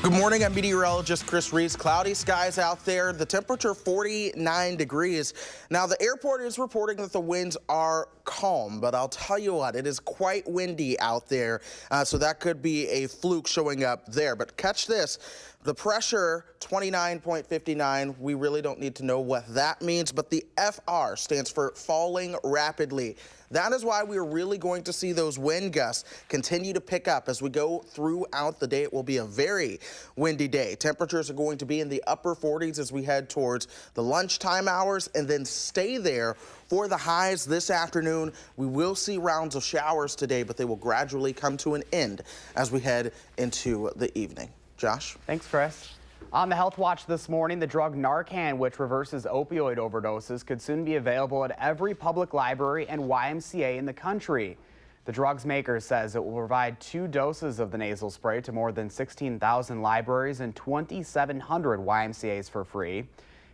Good morning, I'm meteorologist Chris Reese. Cloudy skies out there, the temperature 49 degrees. Now, the airport is reporting that the winds are calm, but I'll tell you what, it is quite windy out there, so that could be a fluke showing up there. But catch this, the pressure, 29.59, we really don't need to know what that means, but the FR stands for falling rapidly. That is why we are really going to see those wind gusts continue to pick up as we go throughout the day. It will be a very windy day. Temperatures are going to be in the upper 40s as we head towards the lunchtime hours and then stay there for the highs this afternoon. We will see rounds of showers today, but they will gradually come to an end as we head into the evening. Josh? Thanks, Chris. On the Health Watch this morning, the drug Narcan, which reverses opioid overdoses, could soon be available at every public library and YMCA in the country. The drug's maker says it will provide 2 doses of the nasal spray to more than 16,000 libraries and 2,700 YMCAs for free.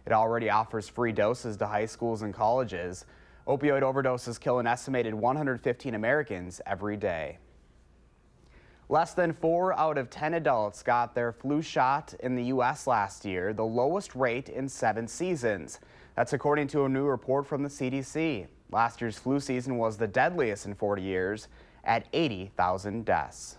It already offers free doses to high schools and colleges. Opioid overdoses kill an estimated 115 Americans every day. Less than 4 out of 10 adults got their flu shot in the U.S. last year, the lowest rate in 7 seasons. That's according to a new report from the CDC. Last year's flu season was the deadliest in 40 years at 80,000 deaths.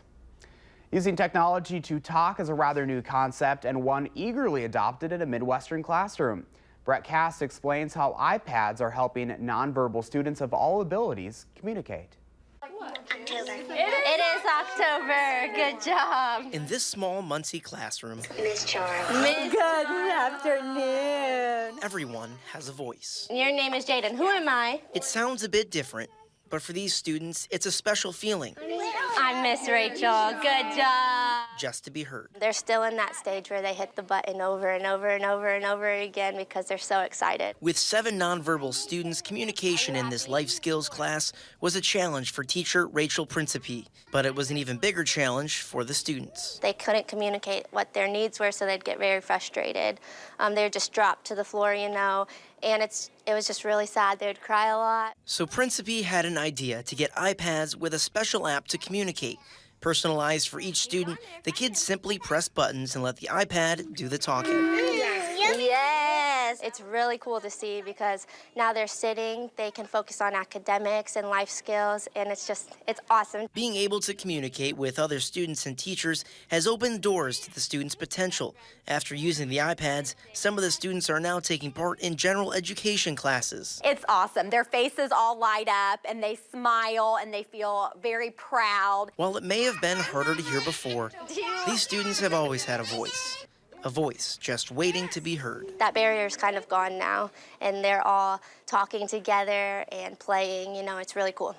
Using technology to talk is a rather new concept and one eagerly adopted in a Midwestern classroom. Brett Cass explains how iPads are helping nonverbal students of all abilities communicate. It is October. Good job. In this small Muncie classroom, Miss Charles. Good afternoon. everyone has a voice. Your name is Jaden. Who am I? It sounds a bit different, but for these students, it's a special feeling. I'm Miss Rachel. Good job. Just to be heard. They're still in that stage where they hit the button over and over and over and over again because they're so excited. With 7 nonverbal students, communication in this life skills class was a challenge for teacher Rachel Principe, but it was an even bigger challenge for the students. They couldn't communicate what their needs were, so they'd get very frustrated. They would just drop to the floor, you know, and it was just really sad. They would cry a lot. So Principe had an idea to get iPads with a special app to communicate. Personalized for each student, the kids simply press buttons and let the iPad do the talking. Yes, it's really cool to see because now they're sitting, they can focus on academics and life skills, and it's awesome. Being able to communicate with other students and teachers has opened doors to the students' potential. After using the iPads, some of the students are now taking part in general education classes. It's awesome. Their faces all light up and they smile and they feel very proud. While it may have been harder to hear before, these students have always had a voice. A voice just waiting to be heard. That barrier's kind of gone now, and they're all talking together and playing. You know, it's really cool.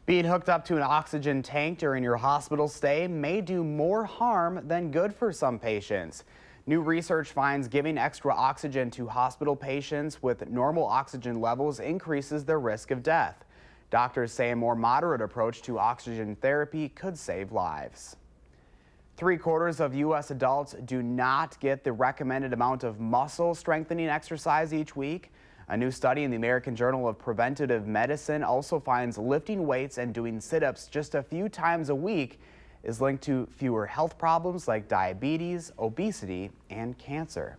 Being hooked up to an oxygen tank during your hospital stay may do more harm than good for some patients. New research finds giving extra oxygen to hospital patients with normal oxygen levels increases their risk of death. Doctors say a more moderate approach to oxygen therapy could save lives. 3/4 of U.S. adults do not get the recommended amount of muscle strengthening exercise each week. A new study in the American Journal of Preventive Medicine also finds lifting weights and doing sit-ups just a few times a week is linked to fewer health problems like diabetes, obesity, and cancer.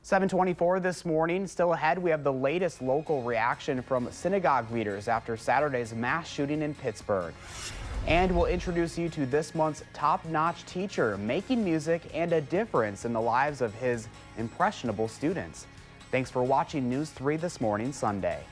7:24 this morning. Still ahead, we have the latest local reaction from synagogue leaders after Saturday's mass shooting in Pittsburgh. And we'll introduce you to this month's top-notch teacher making music and a difference in the lives of his impressionable students. Thanks for watching News 3 This Morning Sunday.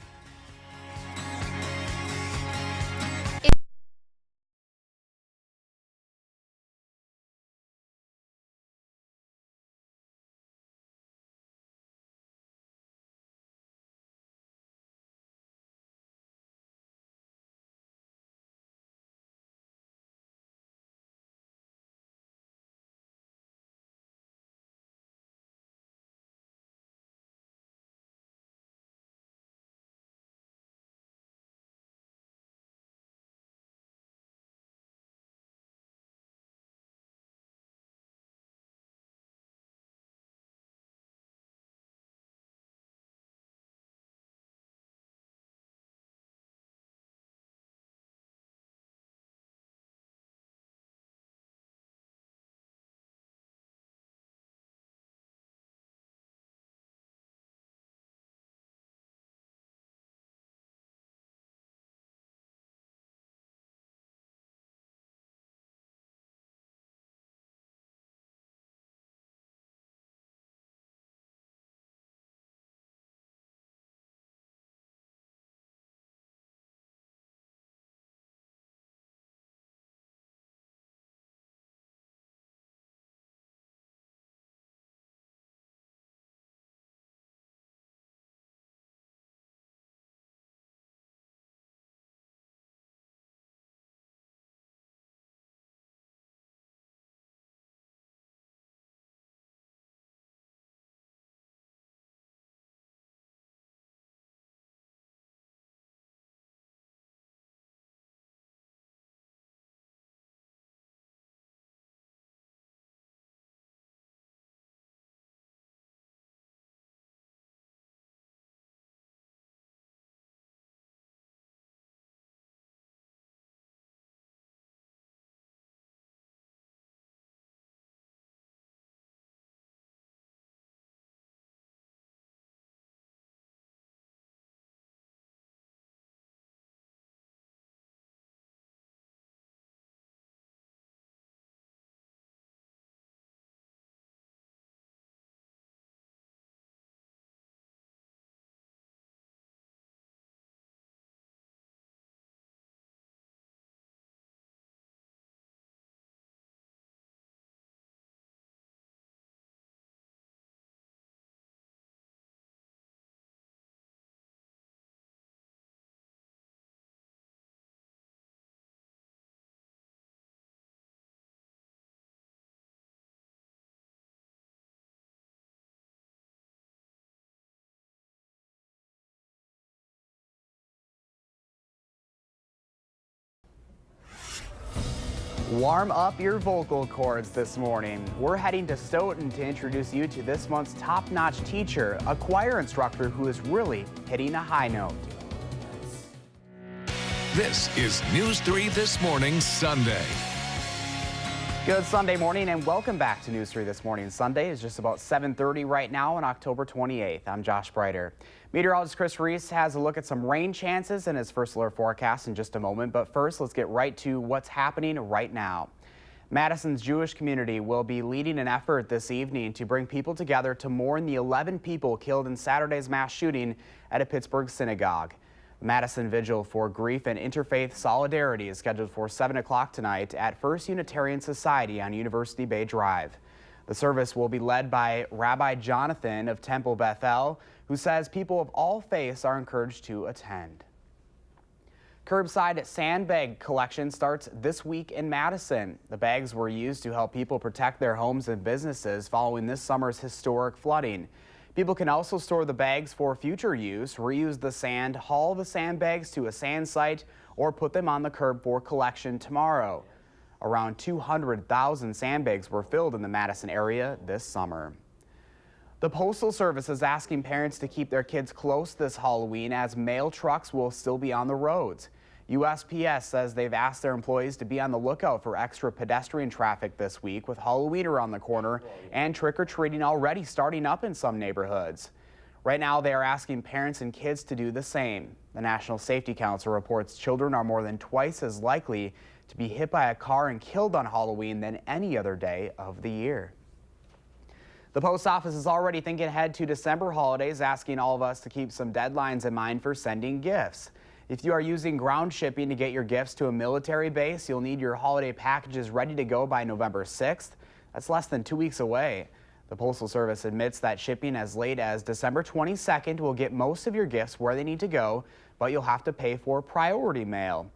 Warm up your vocal cords this morning. We're heading to Stoughton to introduce you to this month's top-notch teacher, a choir instructor who is really hitting a high note. This is News 3 This Morning Sunday. Good Sunday morning and welcome back to News 3 This Morning Sunday. It's just about 7:30 right now on October 28th. I'm Josh Breiter. Meteorologist Chris Reese has a look at some rain chances in his first alert forecast in just a moment. But first, let's get right to what's happening right now. Madison's Jewish community will be leading an effort this evening to bring people together to mourn the 11 people killed in Saturday's mass shooting at a Pittsburgh synagogue. The Madison Vigil for Grief and Interfaith Solidarity is scheduled for 7 o'clock tonight at First Unitarian Society on University Bay Drive. The service will be led by Rabbi Jonathan of Temple Bethel, who says people of all faiths are encouraged to attend. Curbside sandbag collection starts this week in Madison. The bags were used to help people protect their homes and businesses following this summer's historic flooding. People can also store the bags for future use, reuse the sand, haul the sandbags to a sand site, or put them on the curb for collection tomorrow. Around 200,000 sandbags were filled in the Madison area this summer. The Postal Service is asking parents to keep their kids close this Halloween as mail trucks will still be on the roads. USPS says they've asked their employees to be on the lookout for extra pedestrian traffic this week, with Halloween around the corner and trick-or-treating already starting up in some neighborhoods. Right now, they are asking parents and kids to do the same. The National Safety Council reports children are more than twice as likely to be hit by a car and killed on Halloween than any other day of the year. The post office is already thinking ahead to December holidays, asking all of us to keep some deadlines in mind for sending gifts. If you are using ground shipping to get your gifts to a military base, you'll need your holiday packages ready to go by November 6th. That's less than 2 weeks away. The Postal Service admits that shipping as late as December 22nd will get most of your gifts where they need to go, but you'll have to pay for priority mail.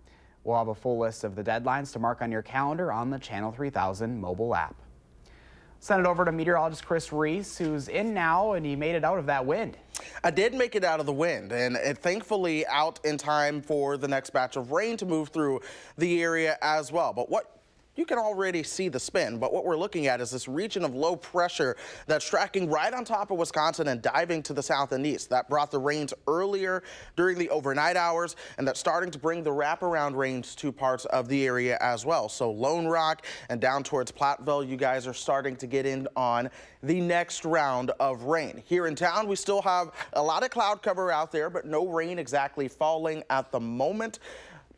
We'll have a full list of the deadlines to mark on your calendar on the Channel 3000 mobile app. Send it over to meteorologist Chris Reese, who's in now, and he made it out of that wind. I did make it out of the wind, and thankfully out in time for the next batch of rain to move through the area as well. But you can already see the spin, but what we're looking at is this region of low pressure that's tracking right on top of Wisconsin and diving to the south and east. That brought the rains earlier during the overnight hours, and that's starting to bring the wraparound rains to parts of the area as well. So Lone Rock and down towards Platteville, you guys are starting to get in on the next round of rain. Here in town, we still have a lot of cloud cover out there, but no rain exactly falling at the moment.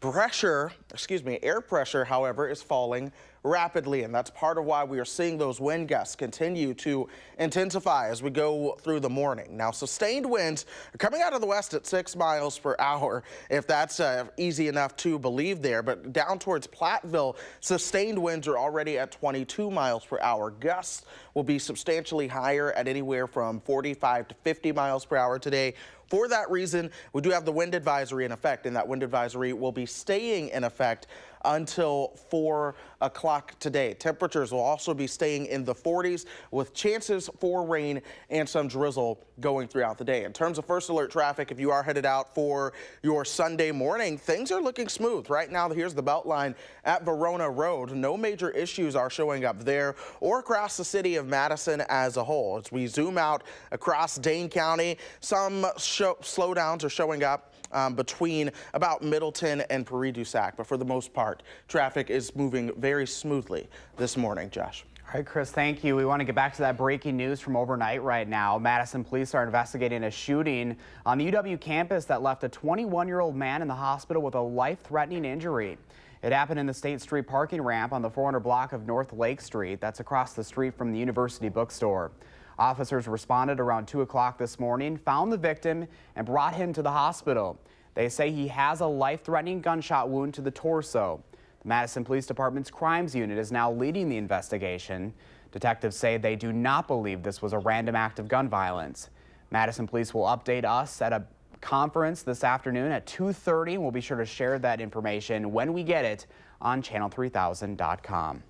Air pressure, however, is falling rapidly, and that's part of why we are seeing those wind gusts continue to intensify as we go through the morning. Now, sustained winds are coming out of the west at 6 miles per hour, if that's easy enough to believe there, but down towards Platteville, sustained winds are already at 22 miles per hour. Gusts will be substantially higher at anywhere from 45 to 50 miles per hour today. For that reason, we do have the wind advisory in effect, and that wind advisory will be staying in effect until 4 o'clock today. Temperatures will also be staying in the 40s with chances for rain and some drizzle going throughout the day. In terms of first alert traffic, if you are headed out for your Sunday morning, things are looking smooth. Right now, here's the Beltline at Verona Road. No major issues are showing up there or across the city of Madison as a whole. As we zoom out across Dane County, some slowdowns are showing up between about Middleton and Prairie-du-Sac, but for the most part, traffic is moving very smoothly this morning. Josh. All right, Chris, thank you. We want to get back to that breaking news from overnight right now. Madison police are investigating a shooting on the UW campus that left a 21-year-old man in the hospital with a life-threatening injury. It happened in the State Street parking ramp on the 400 block of North Lake Street. That's across the street from the University bookstore. Officers responded around 2 o'clock this morning, found the victim, and brought him to the hospital. They say he has a life-threatening gunshot wound to the torso. The Madison Police Department's crimes unit is now leading the investigation. Detectives say they do not believe this was a random act of gun violence. Madison Police will update us at a conference this afternoon at 2:30. We'll be sure to share that information when we get it on channel3000.com.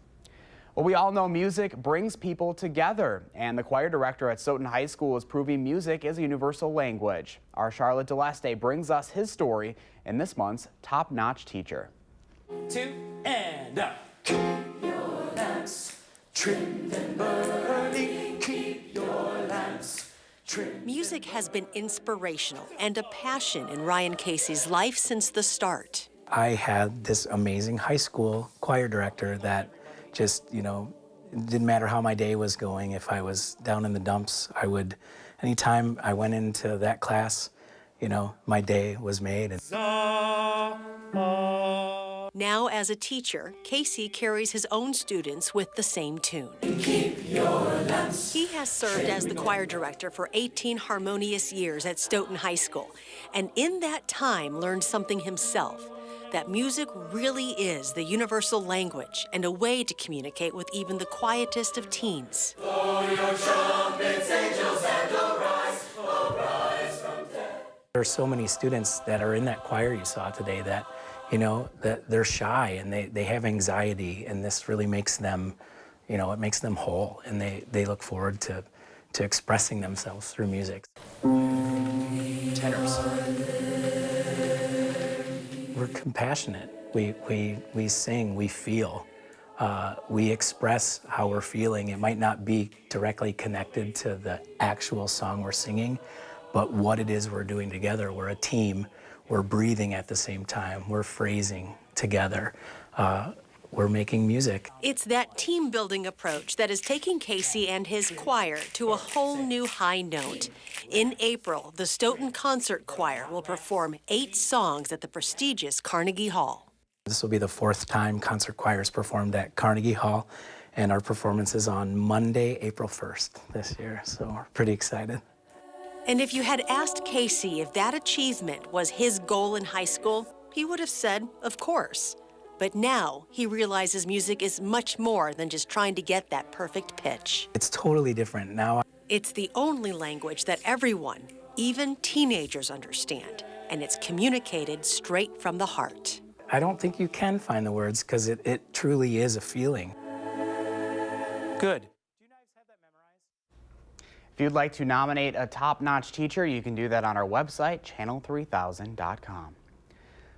Well, we all know music brings people together, and the choir director at Stoughton High School is proving music is a universal language. Our Charlotte DeLeste brings us his story in this month's Top Notch Teacher. 2 and up. trimmed and burning. Keep your lamps trimmed. Music has been inspirational and a passion in Ryan Casey's life since the start. I had this amazing high school choir director that just, you know, it didn't matter how my day was going. If I was down in the dumps, anytime I went into that class, you know, my day was made. Now, as a teacher, Casey carries his own students with the same tune. Keep your lamps. He has served as the choir director for 18 harmonious years at Stoughton High School, and in that time learned something himself, that music really is the universal language and a way to communicate with even the quietest of teens. Blow your trumpets, angels, and arise from death. There are so many students that are in that choir you saw today that, you know, that they're shy and they have anxiety, and this really makes them, you know, it makes them whole, and they look forward to expressing themselves through music. Tenors. We're compassionate. We sing, we feel. We express how we're feeling. It might not be directly connected to the actual song we're singing, but what it is we're doing together. We're a team. We're breathing at the same time. We're phrasing together. We're making music. It's that team-building approach that is taking Casey and his choir to a whole new high note. In April, the Stoughton Concert Choir will perform 8 songs at the prestigious Carnegie Hall. This will be the 4th time concert choirs performed at Carnegie Hall, and our performance is on Monday, April 1st this year, so we're pretty excited. And if you had asked Casey if that achievement was his goal in high school, he would have said, of course. But now he realizes music is much more than just trying to get that perfect pitch. It's totally different now. It's the only language that everyone, even teenagers, understand, and it's communicated straight from the heart. I don't think you can find the words because it truly is a feeling. Good. If you'd like to nominate a top-notch teacher, you can do that on our website, channel3000.com.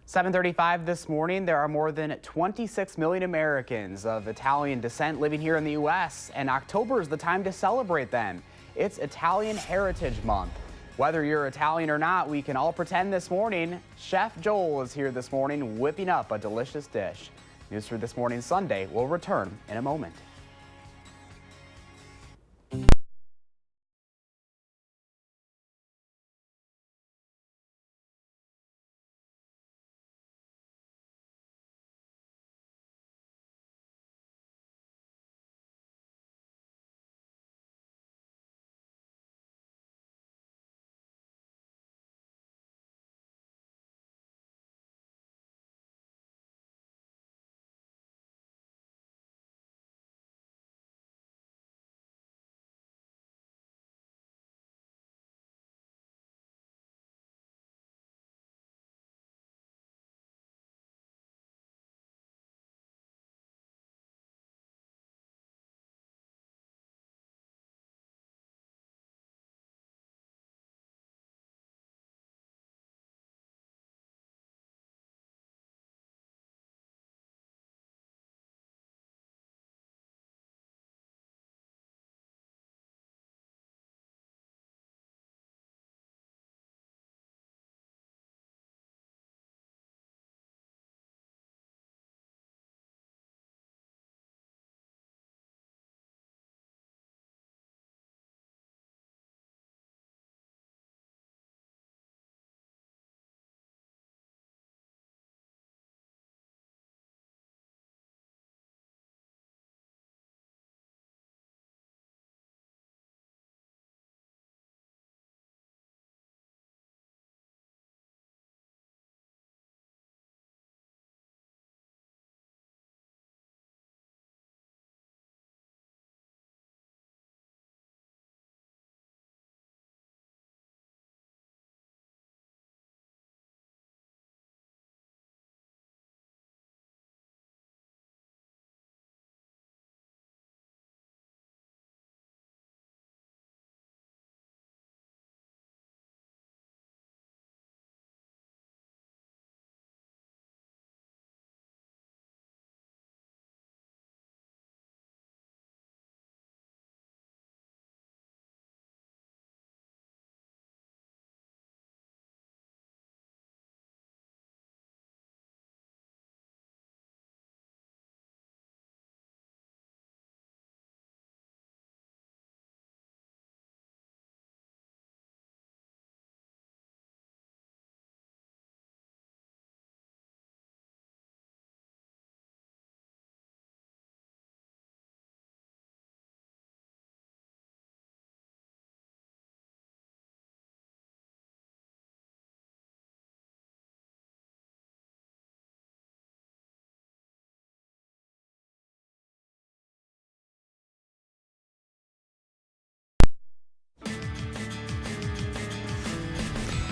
7:35 this morning, there are more than 26 million Americans of Italian descent living here in the U.S., and October is the time to celebrate them. It's Italian Heritage Month. Whether you're Italian or not, we can all pretend this morning. Chef Joel is here this morning whipping up a delicious dish. News for This Morning Sunday will return in a moment.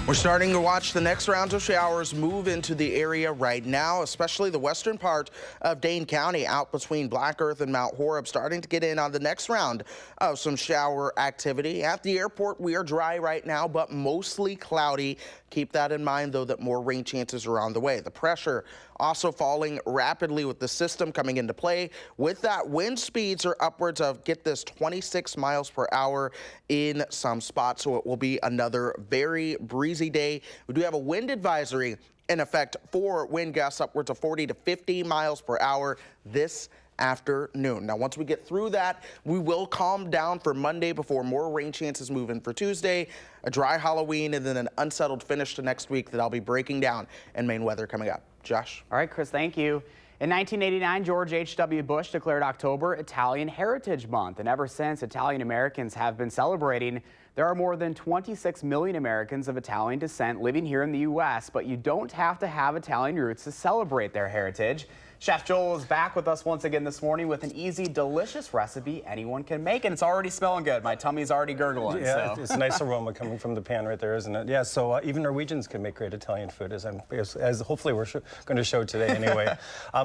We're starting to watch the next round of showers move into the area right now, especially the western part of Dane County out between Black Earth and Mount Horeb, starting to get in on the next round of some shower activity. At the airport, we are dry right now, but mostly cloudy. Keep that in mind, though, that more rain chances are on the way. The pressure also falling rapidly with the system coming into play. With that, wind speeds are upwards of, get this, 26 miles per hour in some spots. So it will be another very breezy day. We do have a wind advisory in effect for wind gusts upwards of 40 to 50 miles per hour this afternoon. Now, once we get through that, we will calm down for Monday before more rain chances move in for Tuesday, a dry Halloween, and then an unsettled finish to next week that I'll be breaking down in Maine weather coming up. Josh. All right, Chris, thank you. In 1989, George H.W. Bush declared October Italian Heritage Month, and ever since, Italian Americans have been celebrating. There are more than 26 million Americans of Italian descent living here in the U.S., but you don't have to have Italian roots to celebrate their heritage. Chef Joel is back with us once again this morning with an easy, delicious recipe anyone can make, and it's already smelling good. My tummy's already gurgling. Yeah, so. it's a nice aroma coming from the pan right there, isn't it? Yeah, so even Norwegians can make great Italian food, as hopefully we're going to show today anyway.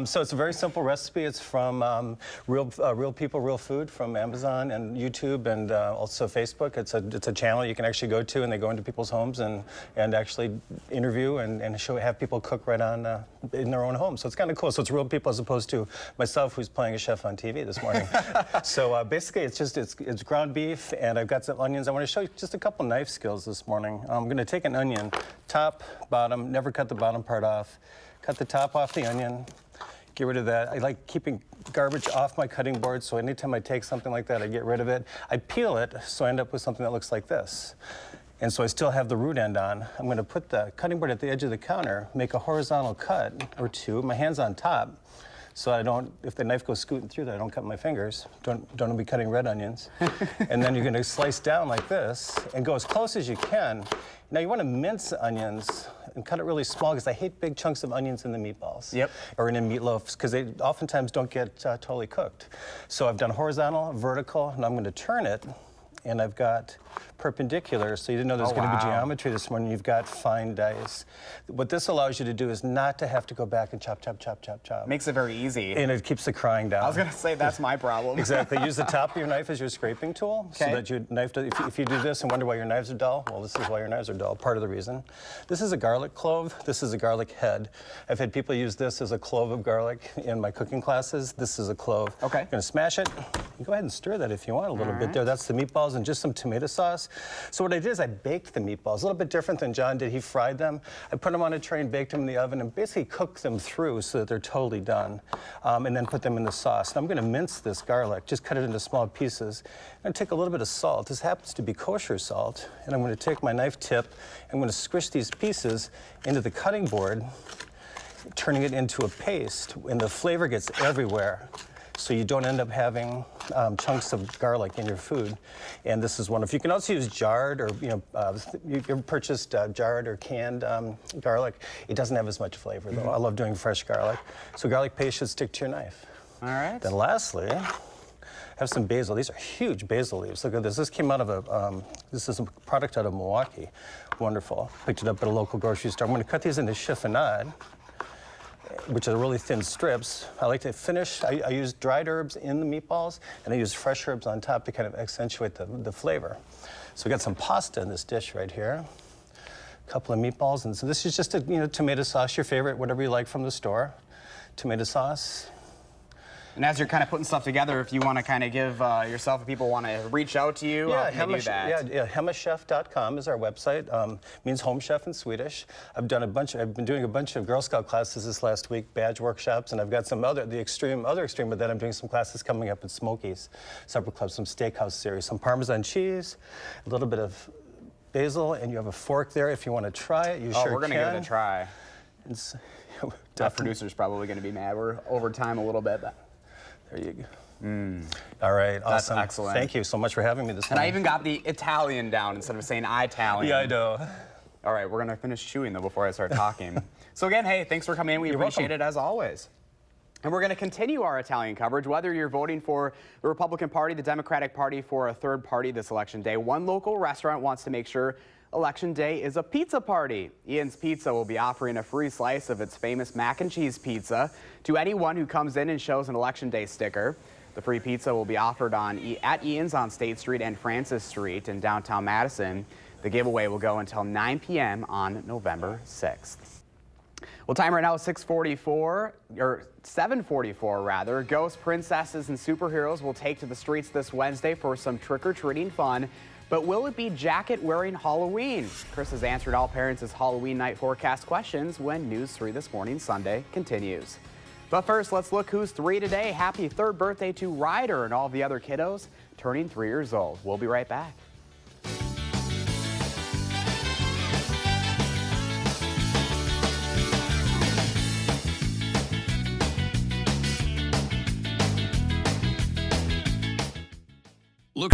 So it's a very simple recipe. It's from Real People, Real Food from Amazon and YouTube and also Facebook. It's a channel you can actually go to, and they go into people's homes and actually interview and have people cook right on in their own home. So it's kind of cool. So it's real people as opposed to myself, who's playing a chef on TV this morning. So basically, it's ground beef, and I've got some onions. I want to show you just a couple knife skills this morning. I'm going to take an onion, top, bottom, never cut the bottom part off. Cut the top off the onion. Get rid of that. I like keeping garbage off my cutting board, so anytime I take something like that, I get rid of it. I peel it, so I end up with something that looks like this. And so I still have the root end on. I'm going to put the cutting board at the edge of the counter, make a horizontal cut or two, my hand's on top, so I don't, if the knife goes scooting through there, I don't cut my fingers. Don't be cutting red onions. And then you're going to slice down like this and go as close as you can. Now you want to mince onions and cut it really small, because I hate big chunks of onions in the meatballs. Yep. Or in meatloafs, because they oftentimes don't get totally cooked. So I've done horizontal, vertical, and I'm going to turn it. And I've got perpendicular, so you didn't know there's going to be geometry this morning. You've got fine dice. What this allows you to do is not to have to go back and chop, chop, chop, chop, chop. Makes it very easy. And it keeps the crying down. I was going to say that's my problem. Exactly. Use the top of your knife as your scraping tool, so that your knife, if you do this and wonder why your knives are dull, well, this is why your knives are dull, part of the reason. This is a garlic clove. This is a garlic head. I've had people use this as a clove of garlic in my cooking classes. This is a clove. Okay. You're going to smash it. You go ahead and stir that if you want a little bit there. That's the meatballs and just some tomato sauce. So what I did is I baked the meatballs, a little bit different than John did. He fried them. I put them on a tray and baked them in the oven and basically cooked them through so that they're totally done. And then put them in the sauce. And I'm going to mince this garlic, just cut it into small pieces. I'm going to take a little bit of salt. This happens to be kosher salt. And I'm going to take my knife tip, I'm going to squish these pieces into the cutting board, turning it into a paste, and the flavor gets everywhere. So you don't end up having chunks of garlic in your food. And this is wonderful. You can also use jarred, or you've ever purchased jarred or canned garlic. It doesn't have as much flavor, though. I love doing fresh garlic. So garlic paste should stick to your knife. All right. Then lastly, have some basil. These are huge basil leaves. Look at this. This came out of this is a product out of Milwaukee. Wonderful. Picked it up at a local grocery store. I'm going to cut these into chiffonade, which are really thin strips. I like to finish, I use dried herbs in the meatballs, and I use fresh herbs on top to kind of accentuate the flavor. So we got some pasta in this dish right here. A couple of meatballs, and so this is just a tomato sauce, your favorite, whatever you like from the store. Tomato sauce. And as you're kind of putting stuff together, if you want to kind of give yourself, if people want to reach out to you, how can they do that? Yeah, hemmachef.com is our website. Means home chef in Swedish. I've been doing a bunch of Girl Scout classes this last week, badge workshops, and I've got some other extreme of that. I'm doing some classes coming up at Smokies Supper Club, some steakhouse series, some Parmesan cheese, a little bit of basil, and you have a fork there if you want to try it. You sure can. We're going to give it a try. That producer's probably going to be mad. We're over time a little bit, but there you go. All right, awesome. That's excellent. Thank you so much for having me this morning. And I even got the Italian down instead of saying Italian. Yeah, I know. All right, we're going to finish chewing, though, before I start talking. So again, hey, thanks for coming in. We appreciate it, as always. And we're going to continue our Italian coverage, whether you're voting for the Republican Party, the Democratic Party, for a third party this election day. One local restaurant wants to make sure Election Day is a pizza party. Ian's Pizza will be offering a free slice of its famous mac and cheese pizza to anyone who comes in and shows an Election Day sticker. The free pizza will be offered at Ian's on State Street and Francis Street in downtown Madison. The giveaway will go until 9 p.m. on November 6th. Well, time right now is 7:44 rather. Ghosts, princesses, and superheroes will take to the streets this Wednesday for some trick-or-treating fun. But will it be jacket-wearing Halloween? Chris has answered all parents' Halloween night forecast questions when News 3 This Morning Sunday continues. But first, let's look who's 3 today. Happy 3rd birthday to Ryder and all the other kiddos turning 3 years old. We'll be right back. Look.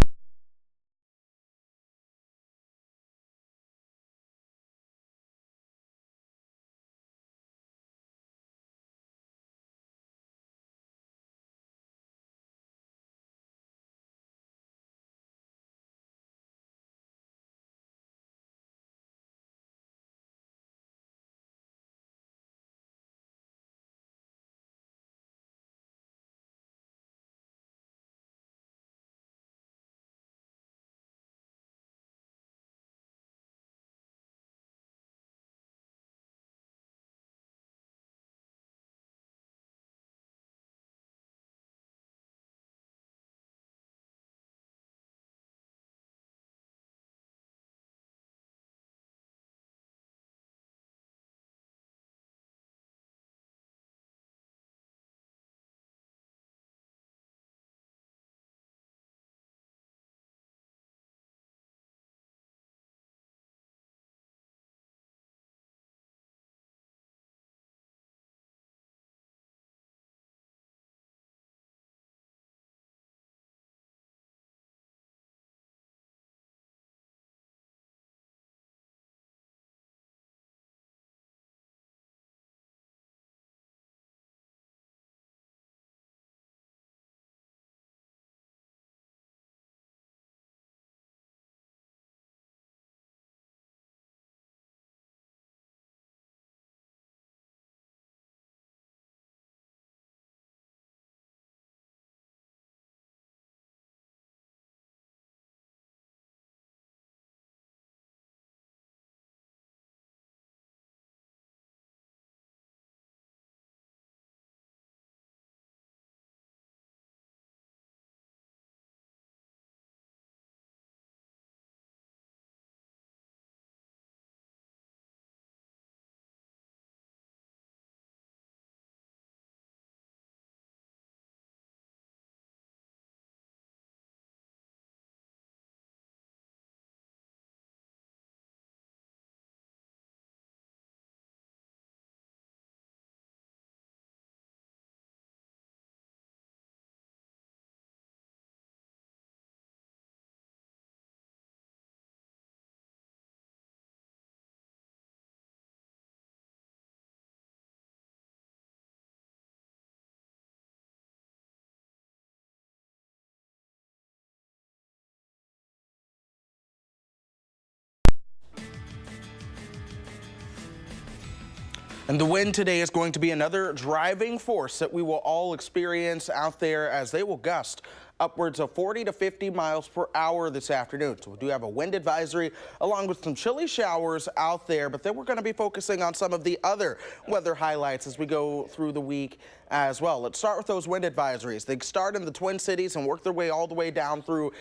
And the wind today is going to be another driving force that we will all experience out there as they will gust upwards of 40 to 50 miles per hour this afternoon. So we do have a wind advisory along with some chilly showers out there, but then we're going to be focusing on some of the other weather highlights as we go through the week as well. Let's start with those wind advisories. They start in the Twin Cities and work their way all the way down through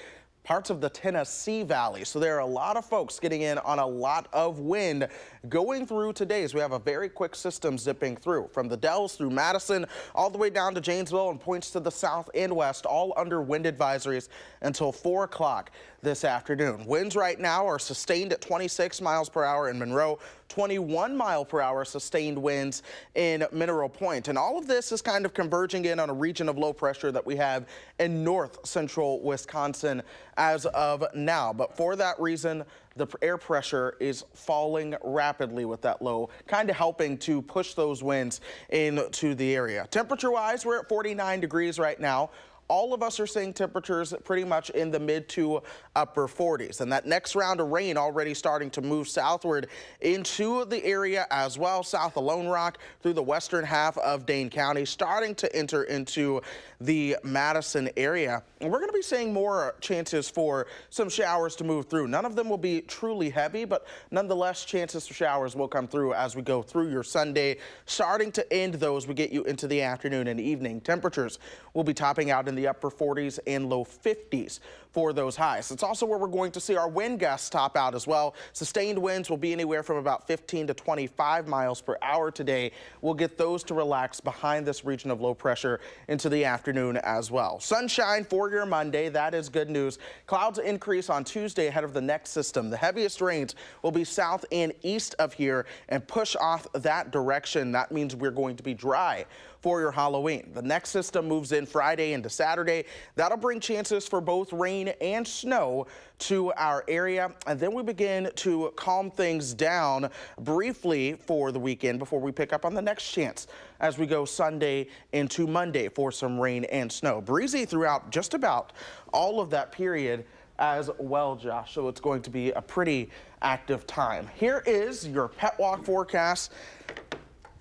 parts of the Tennessee Valley. So there are a lot of folks getting in on a lot of wind going through today as we have a very quick system zipping through from the Dells through Madison all the way down to Janesville and points to the south and west, all under wind advisories until 4 o'clock this afternoon. Winds right now are sustained at 26 miles per hour in Monroe, 21 mile per hour sustained winds in Mineral Point. And all of this is kind of converging in on a region of low pressure that we have in north central Wisconsin as of now. But for that reason, the air pressure is falling rapidly with that low, kind of helping to push those winds into the area. Temperature-wise, we're at 49 degrees right now. all of us are seeing temperatures pretty much in the mid to upper 40s. And that next round of rain already starting to move southward into the area as well, south of Lone Rock through the western half of Dane County, starting to enter into the Madison area. And we're going to be seeing more chances for some showers to move through. None of them will be truly heavy, but nonetheless, chances for showers will come through as we go through your Sunday. Starting to end those, we get you into the afternoon and evening. Temperatures will be topping out in the upper 40s and low 50s for those highs. It's also where we're going to see our wind gusts top out as well. Sustained winds will be anywhere from about 15 to 25 miles per hour today. We'll get those to relax behind this region of low pressure into the afternoon as well. Sunshine for your Monday. That is good news. Clouds increase on Tuesday ahead of the next system. The heaviest rains will be south and east of here and push off that direction. That means we're going to be dry for your Halloween. The next system moves in Friday into Saturday. That'll bring chances for both rain and snow to our area. And then we begin to calm things down briefly for the weekend before we pick up on the next chance as we go Sunday into Monday for some rain and snow. Breezy throughout just about all of that period as well, Josh. So it's going to be a pretty active time. Here is your pet walk forecast.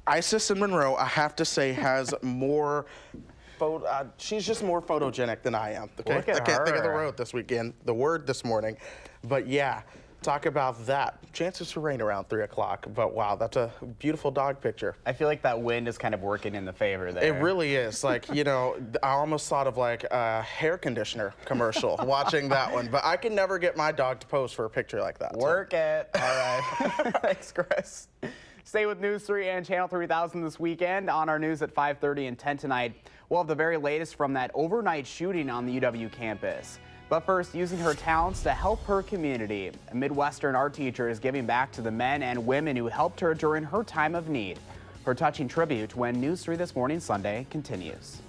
Isis in Monroe, I have to say, has more she's just more photogenic than I am. Okay? Look at I can't think of the her. road this weekend, the word this morning. But yeah, talk about that. Chances for rain around 3 o'clock. But wow, that's a beautiful dog picture. I feel like that wind is kind of working in the favor there. It really is. Like, you know, I almost thought of like a hair conditioner commercial watching that one. But I can never get my dog to pose for a picture like that. Work it. All right. Thanks, Chris. Stay with News 3 and Channel 3000 this weekend. On our news at 5:30 and 10 tonight, we'll have the very latest from that overnight shooting on the UW campus. But first, using her talents to help her community, a Midwestern art teacher is giving back to the men and women who helped her during her time of need. Her touching tribute when News 3 This Morning Sunday continues.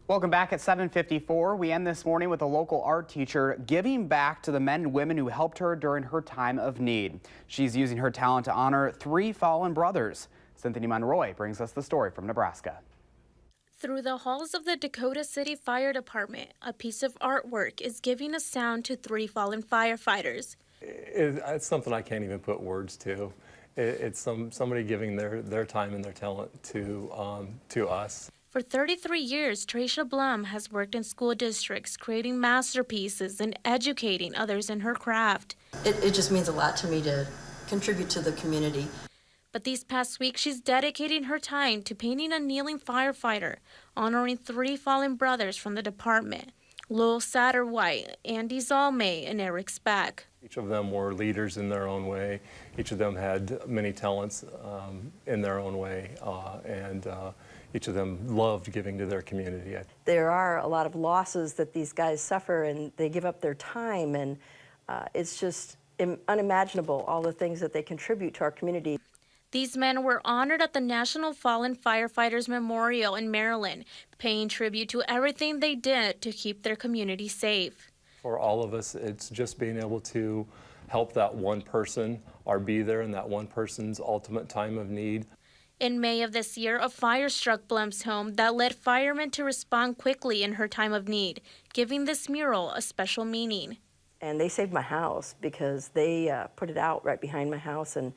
Welcome back at 7:54. We end this morning with a local art teacher giving back to the men and women who helped her during her time of need. She's using her talent to honor 3 fallen brothers. Cynthia Monroy brings us the story from Nebraska. Through the halls of the Dakota City Fire Department, a piece of artwork is giving a sound to 3 fallen firefighters. It's something I can't even put words to. It's somebody giving their time and their talent to us. For 33 years, Tracia Blum has worked in school districts, creating masterpieces and educating others in her craft. It just means a lot to me to contribute to the community. But these past weeks, she's dedicating her time to painting a kneeling firefighter, honoring 3 fallen brothers from the department, Lowell Satterwhite, Andy Zalmay, and Eric Speck. Each of them were leaders in their own way. Each of them had many talents in their own way, and each of them loved giving to their community. There are a lot of losses that these guys suffer, and they give up their time, and it's just unimaginable, all the things that they contribute to our community. These men were honored at the National Fallen Firefighters Memorial in Maryland, paying tribute to everything they did to keep their community safe. For all of us, it's just being able to help that one person or be there in that one person's ultimate time of need. In May of this year, a fire struck Blum's home that led firemen to respond quickly in her time of need, giving this mural a special meaning. And they saved my house because they put it out right behind my house, and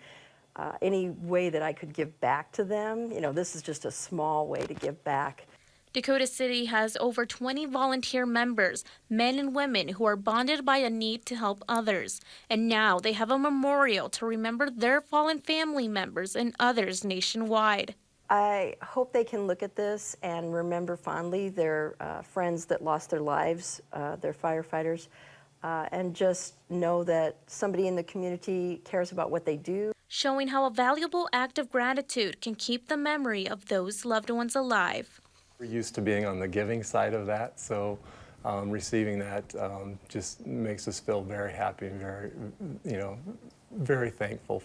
any way that I could give back to them, you know, this is just a small way to give back. Dakota City has over 20 volunteer members, men and women who are bonded by a need to help others. And now they have a memorial to remember their fallen family members and others nationwide. I hope they can look at this and remember fondly their friends that lost their lives, their firefighters, and just know that somebody in the community cares about what they do. Showing how a valuable act of gratitude can keep the memory of those loved ones alive. We're used to being on the giving side of that, so receiving that just makes us feel very happy and very, very thankful.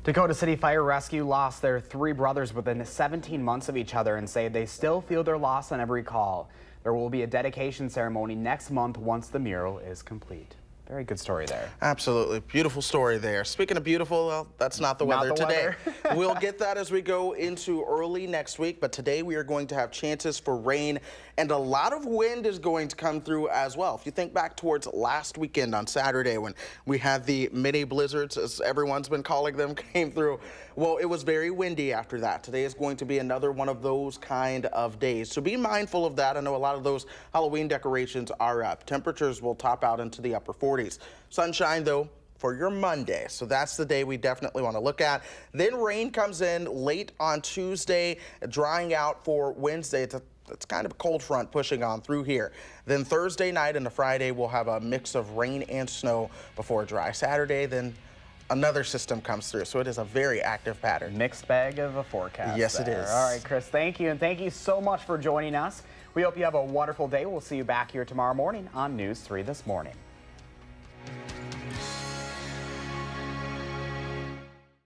Dakota City Fire Rescue lost their 3 brothers within 17 months of each other and say they still feel their loss on every call. There will be a dedication ceremony next month once the mural is complete. Very good story there. Absolutely. Beautiful story there. Speaking of beautiful, well, that's not the weather today. We'll get that as we go into early next week, but today we are going to have chances for rain, and a lot of wind is going to come through as well. If you think back towards last weekend on Saturday when we had the mini blizzards, as everyone's been calling them, came through, well, it was very windy after that. Today is going to be another one of those kind of days, so be mindful of that. I know a lot of those Halloween decorations are up. Temperatures will top out into the upper 40s. Sunshine, though, for your Monday. So that's the day we definitely want to look at. Then rain comes in late on Tuesday, drying out for Wednesday. It's kind of a cold front pushing on through here. Then Thursday night into Friday, we'll have a mix of rain and snow before a dry Saturday. Then another system comes through. So it is a very active pattern. Mixed bag of a forecast. Yes, it is. All right, Chris, thank you. And thank you so much for joining us. We hope you have a wonderful day. We'll see you back here tomorrow morning on News 3 This Morning.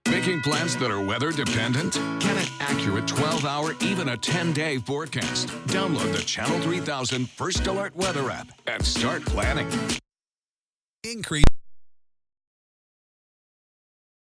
Making plans that are weather dependent? Get an accurate 12-hour, even a 10-day forecast. Download the Channel 3000 First Alert Weather app and start planning. Increase.